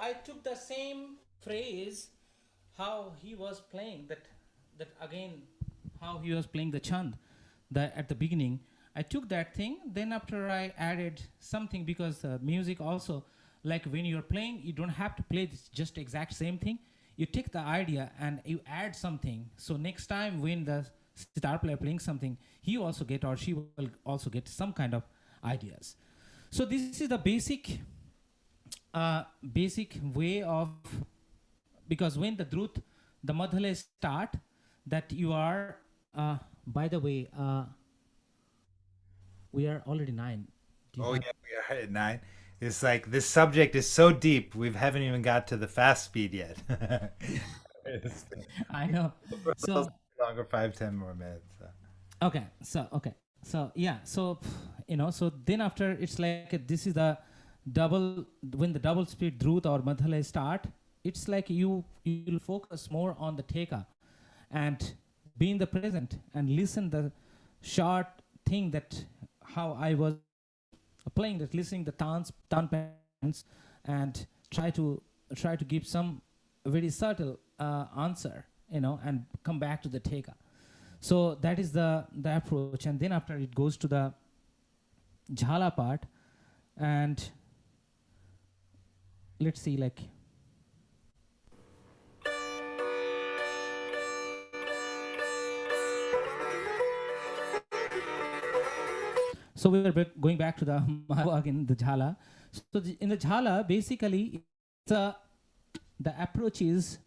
I took the same phrase how he was playing that again, how he was playing the chand at the beginning. I took that thing, then after I added something, because music also, like when you're playing, you don't have to play this just exact same thing. You take the idea and you add something. So next time when the sitar player playing something, he also get, or she will also get some kind of ideas. So this is the basic way of, because when the drut, the madhale start, that you are, by the way, we are already 9. Oh yeah, we are at 9. It's like this subject is so deep, we haven't even got to the fast speed yet. It's I know. So longer, 5-10 more minutes. so yeah, so so then after, it's like this is the double, when the double speed drut or madhale start, it's like you'll focus more on the teka and be in the present and listen the short thing, that how I was playing that, listening the tan patterns, and try to give some very subtle answer, and come back to the teka. So that is the approach, and then after it goes to the jhala part, and let's see, like, so we are going back to the again the jhala. So in the jhala, basically, the approach is,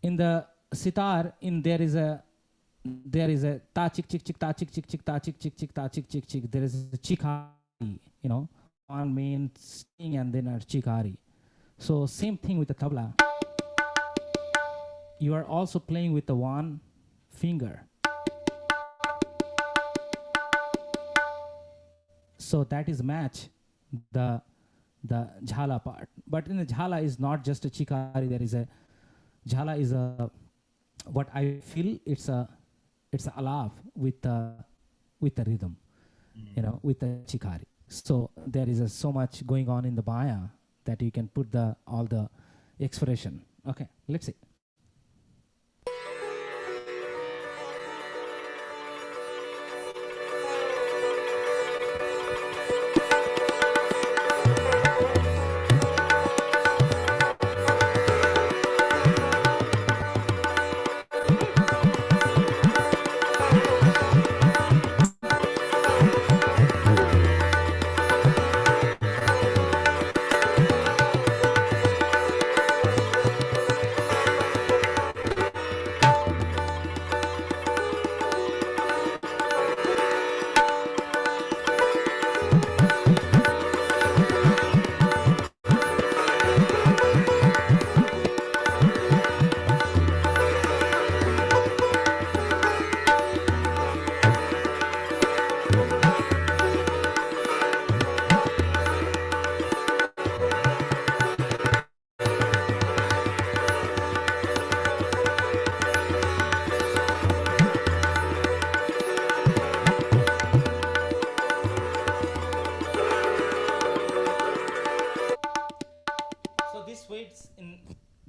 in the sitar, there is a ta chik chik chik ta chik chik chik ta chik chik chik ta chik chik chik. There is a chikari, one main sting and then a chikari. So same thing with the tabla. You are also playing with the one finger. So that is match the jhala part. But in the jhala is not just a chikari. There is a jhala is a, what I feel, it's a alaf with the rhythm, with the chikari. So there is so much going on in the baya that you can put all the expression. Okay, let's see.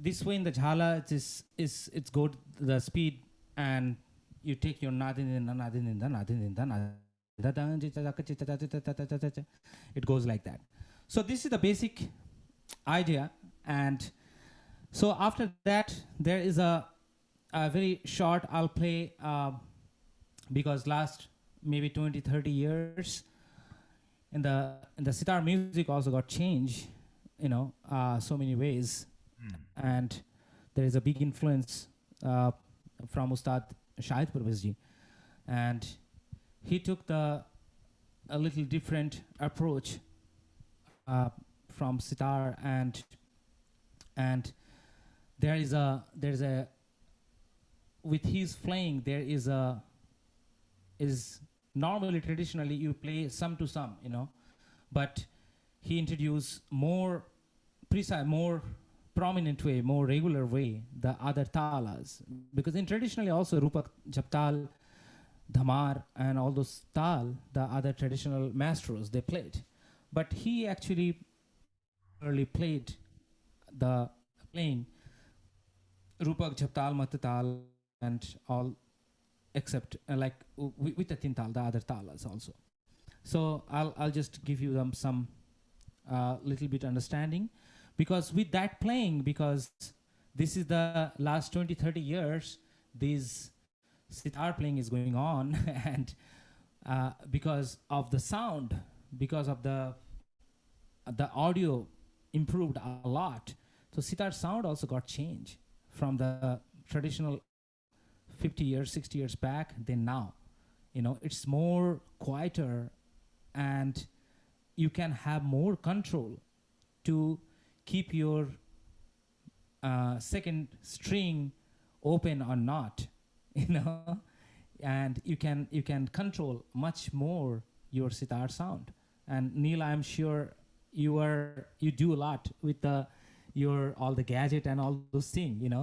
This way in the jhala, it's good, the speed, and you take your it goes like that. So this is the basic idea, and so after that there is a very short, I'll play, because last maybe 20-30 years in the sitar music also got changed, so many ways. And there is a big influence from Ustad Shahid Parvez ji, and he took a little different approach from sitar, and there is a with his playing, there is normally, traditionally you play sum to sum, but he introduced more precise, more prominent way, more regular way, the other talas, because in traditionally also Rupak, Japtal, Dhamar, and all those tal, the other traditional maestros, they played, but he actually early played the playing Rupak, Jhaptal, Matatal, and all except with the Tintal, the other talas also. So I'll just give you some little bit understanding, because with that playing, because this is the last 20-30 years, this sitar playing is going on, and because of the sound, because of the audio improved a lot, so sitar sound also got changed from the traditional 50 years, 60 years back than now. It's more quieter, and you can have more control to keep your second string open or not, and you can control much more your sitar sound. And Neil, I'm sure you do a lot with your all the gadget and all those things,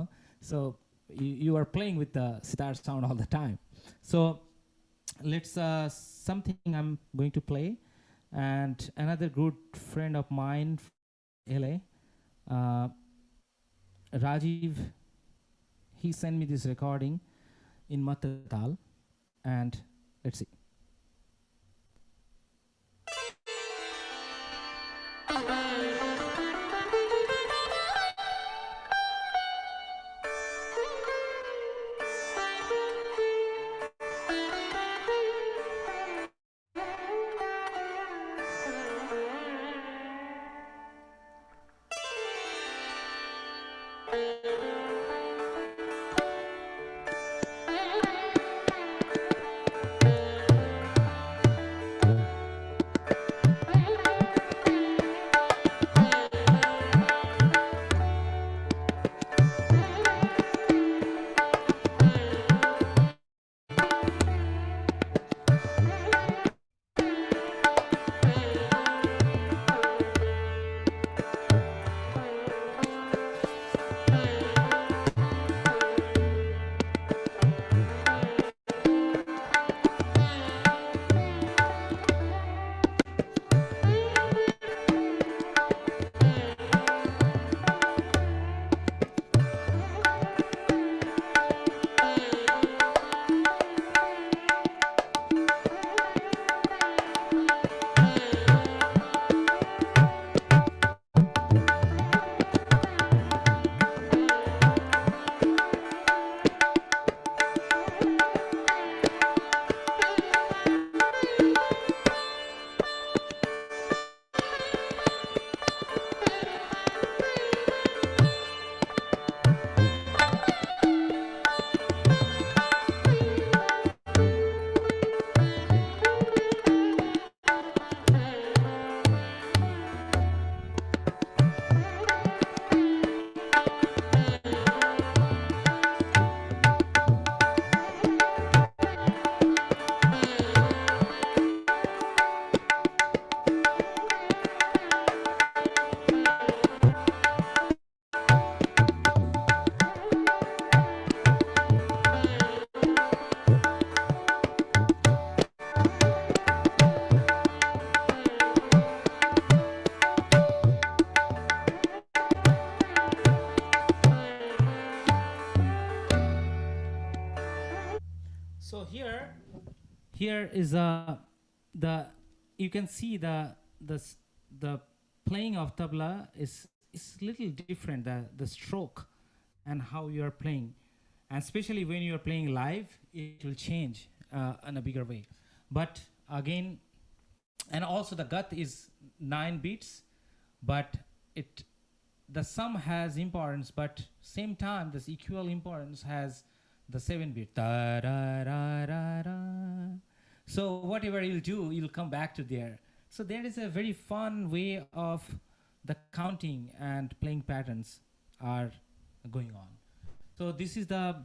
so you are playing with the sitar sound all the time. So let's something I'm going to play, and another good friend of mine from LA, Rajiv, he sent me this recording in Matatal, and let's see. So here is the you can see the playing of tabla is little different, the stroke and how you are playing, and especially when you are playing live, it will change in a bigger way. But again, and also the gut is 9 beats, but the sum has importance, but same time this equal importance has the 7 beat. Da, da, da, da, da. So whatever you'll do, you'll come back to there. So there is a very fun way of the counting and playing patterns are going on. So this is the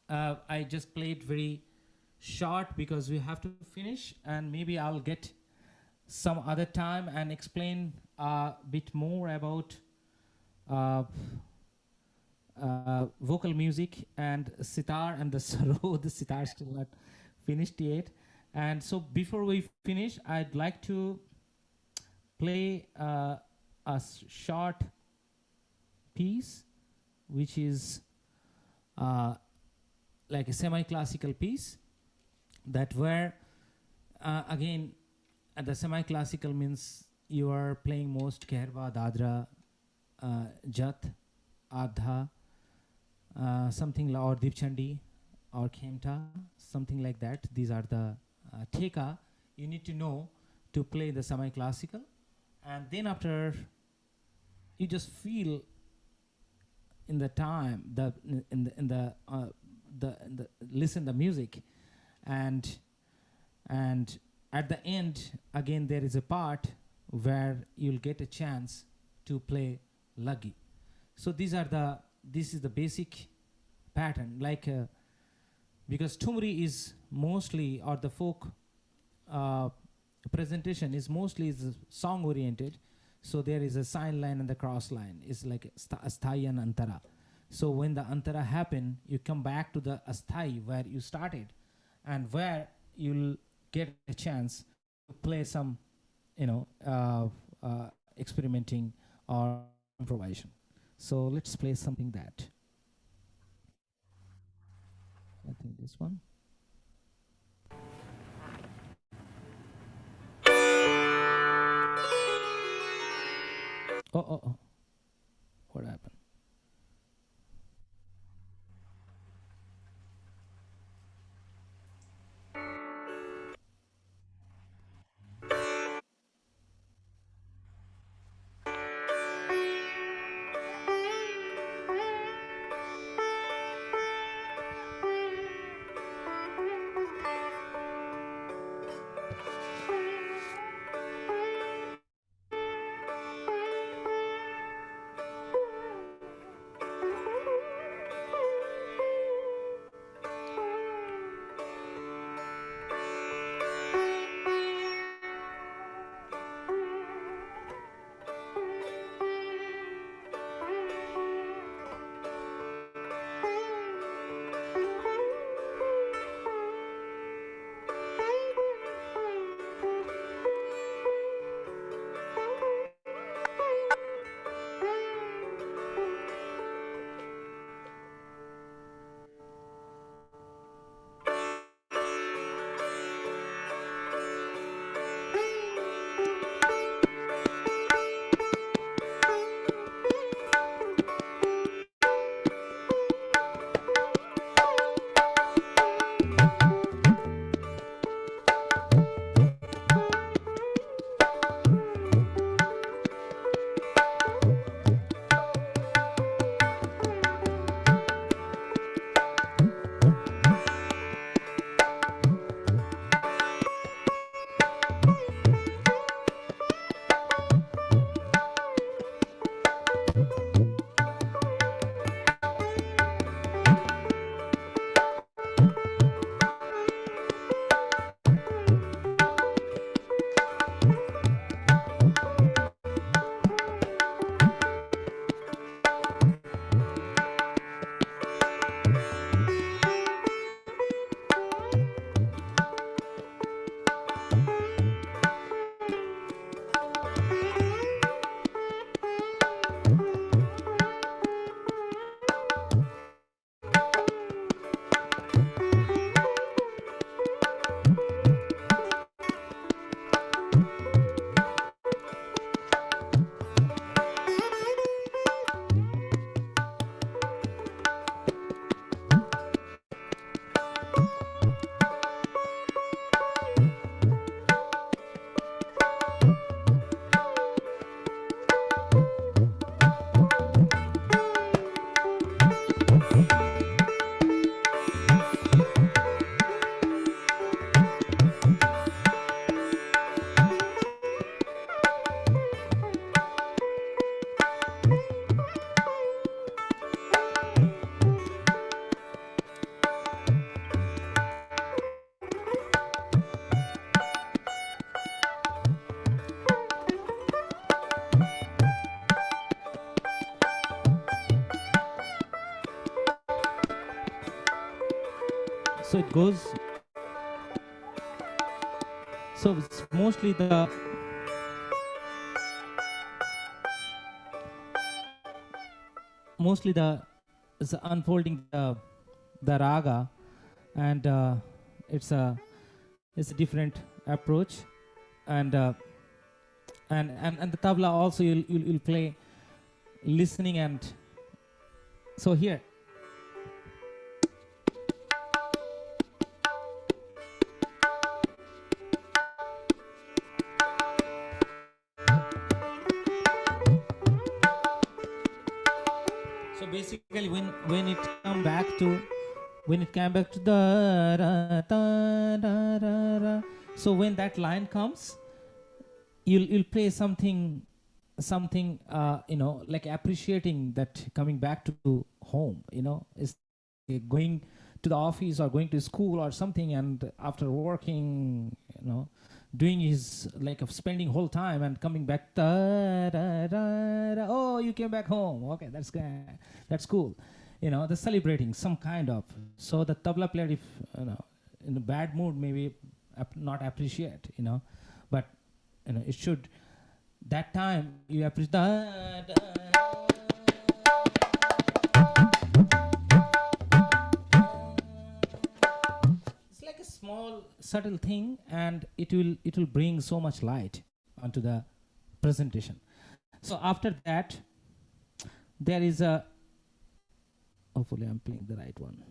I just played very short because we have to finish, and maybe I'll get some other time and explain a bit more about vocal music and sitar and the saro. The sitar is still not finished yet. And so before we finish, I'd like to play a short piece, which is like a semi-classical piece, that where again the semi-classical means you are playing most Kherwa, Dadra, Jat, Adha, something or Dipchandi or Khemta, something like that. These are the Theka you need to know to play the semi-classical, and then after you just feel in the time in the listen the music, and at the end again there is a part where you'll get a chance to play lagi. So this is the basic pattern, like because Tumri is mostly, or the folk presentation is mostly song oriented, so there is a sign line and the cross line is like asthai and antara. So when the antara happen, you come back to the asthai where you started, and where you'll get a chance to play some, experimenting or improvisation. So let's play something that. I think this one. Oh. What happened? So it goes. So it's mostly the mostly it's unfolding the raga, and it's a different approach, and and the tabla also you'll play listening, and so here. So basically, when it come back to the ra, ta, ra, ra, ra, so when that line comes, you'll play something like appreciating that coming back to home, is going to the office or going to school or something, and after working, doing his like of spending whole time and coming back, da, da, da, da, oh, you came back home, okay, that's cool, the celebrating some kind of. So the tabla player, if in a bad mood, maybe not appreciate, but it should, that time you appreciate, da, da, like a small subtle thing, and it will bring so much light onto the presentation. So after that, there is a, hopefully I'm playing the right one.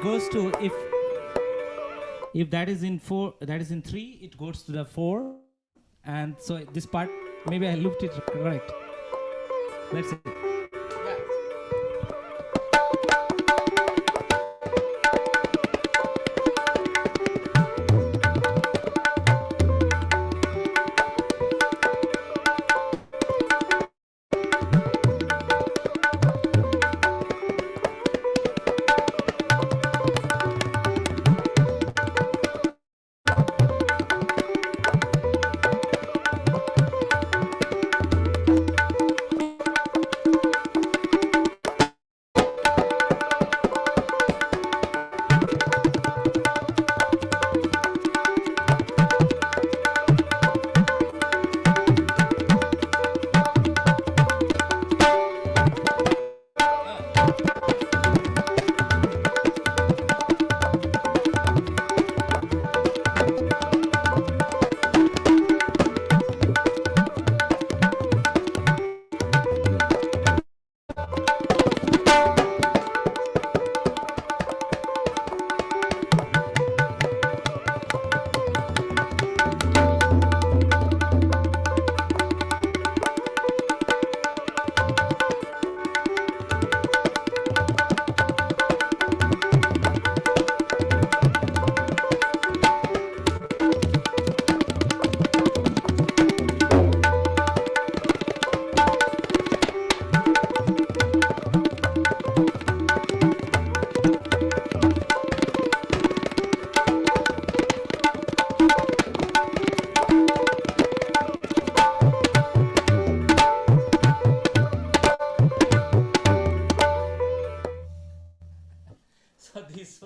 Goes to, if that is in 4, that is in 3, it goes to the 4, and so this part, maybe I looped it correct. Let's see.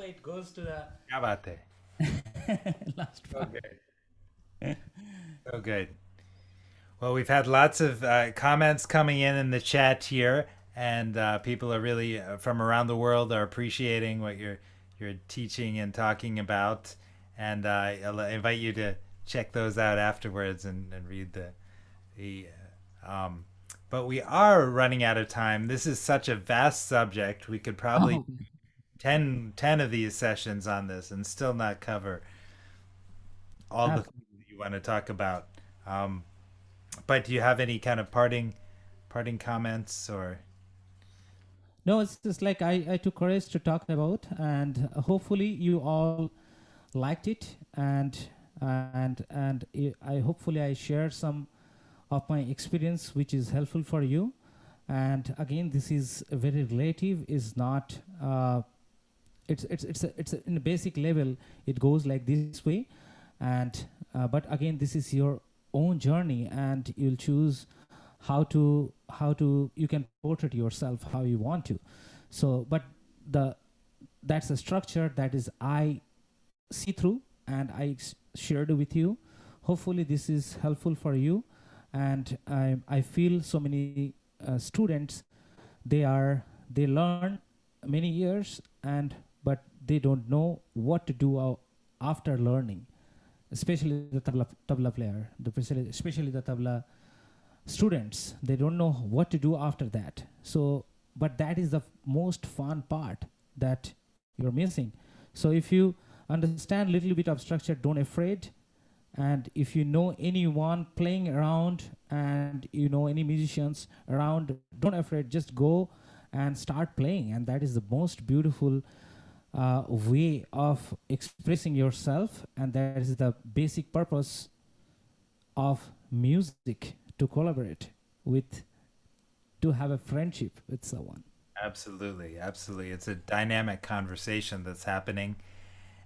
it goes to the How about that? last part. Okay. So good. Well, we've had lots of comments coming in the chat here, and people are really from around the world are appreciating what you're teaching and talking about. And I'll invite you to check those out afterwards and read the. But we are running out of time. This is such a vast subject. We could probably Oh, 10 of these sessions on this and still not cover all the ab- things that you want to talk about. Um, but do you have any kind of parting comments or? no, it's just like I took courage to talk about, and hopefully you all liked it, and I hopefully I share some of my experience which is helpful for you. And again, this is very relative, is not it's in a basic level it goes like this way. And but again, this is your own journey, and you'll choose how to you can portrait yourself how you want to. So but the that's a structure that is I see through, and I shared with you. Hopefully this is helpful for you. And I feel so many students, they learn many years, and but they don't know what to do after learning, especially the tabla player, especially the tabla students. They don't know what to do after that. So but that is the most fun part that you're missing. So if you understand a little bit of structure, don't afraid. And if you know anyone playing around, and you know any musicians around, don't afraid, just go and start playing. And that is the most beautiful way of expressing yourself, and that is the basic purpose of music, to collaborate with, to have a friendship with someone. Absolutely, absolutely. It's a dynamic conversation that's happening.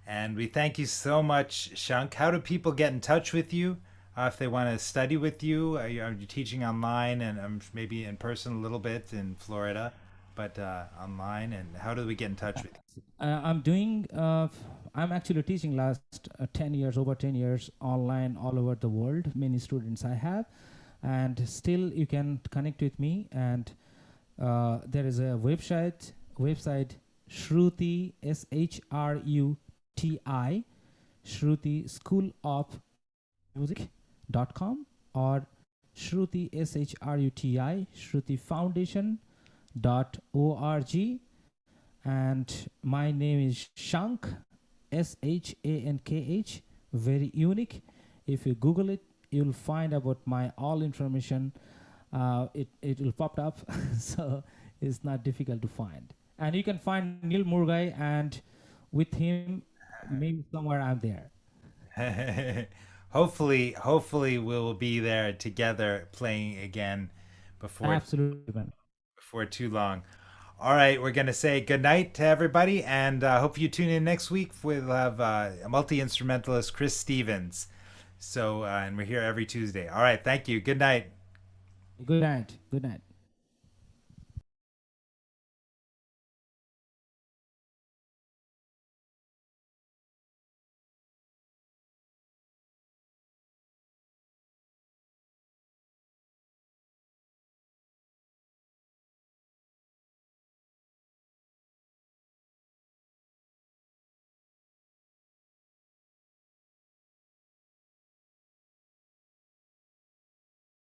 And we thank you so much, Shankh. How do people get in touch with you if they want to study with you? Are you teaching online and maybe in person a little bit in Florida, but online? And how do we get in touch with you? I'm actually teaching last 10 years, over 10 years, online all over the world. Many students I have, and still you can connect with me. And there is a website Shruti, SHRUTI, Shruti School of Music.com, or Shruti, SHRUTI, Shruti Foundation.org. And my name is Shankh, SHANKH, very unique. If you Google it, you'll find about my all information. It will pop up, so it's not difficult to find. And you can find Neil Murgai, and with him, maybe somewhere I'm there. Hopefully we'll be there together playing again before Absolutely, man. before too long. All right, we're gonna say good night to everybody, and hope you tune in next week. We'll have a multi-instrumentalist, Chris Stevens. So, and we're here every Tuesday. All right, thank you. Good night. Good night. Good night.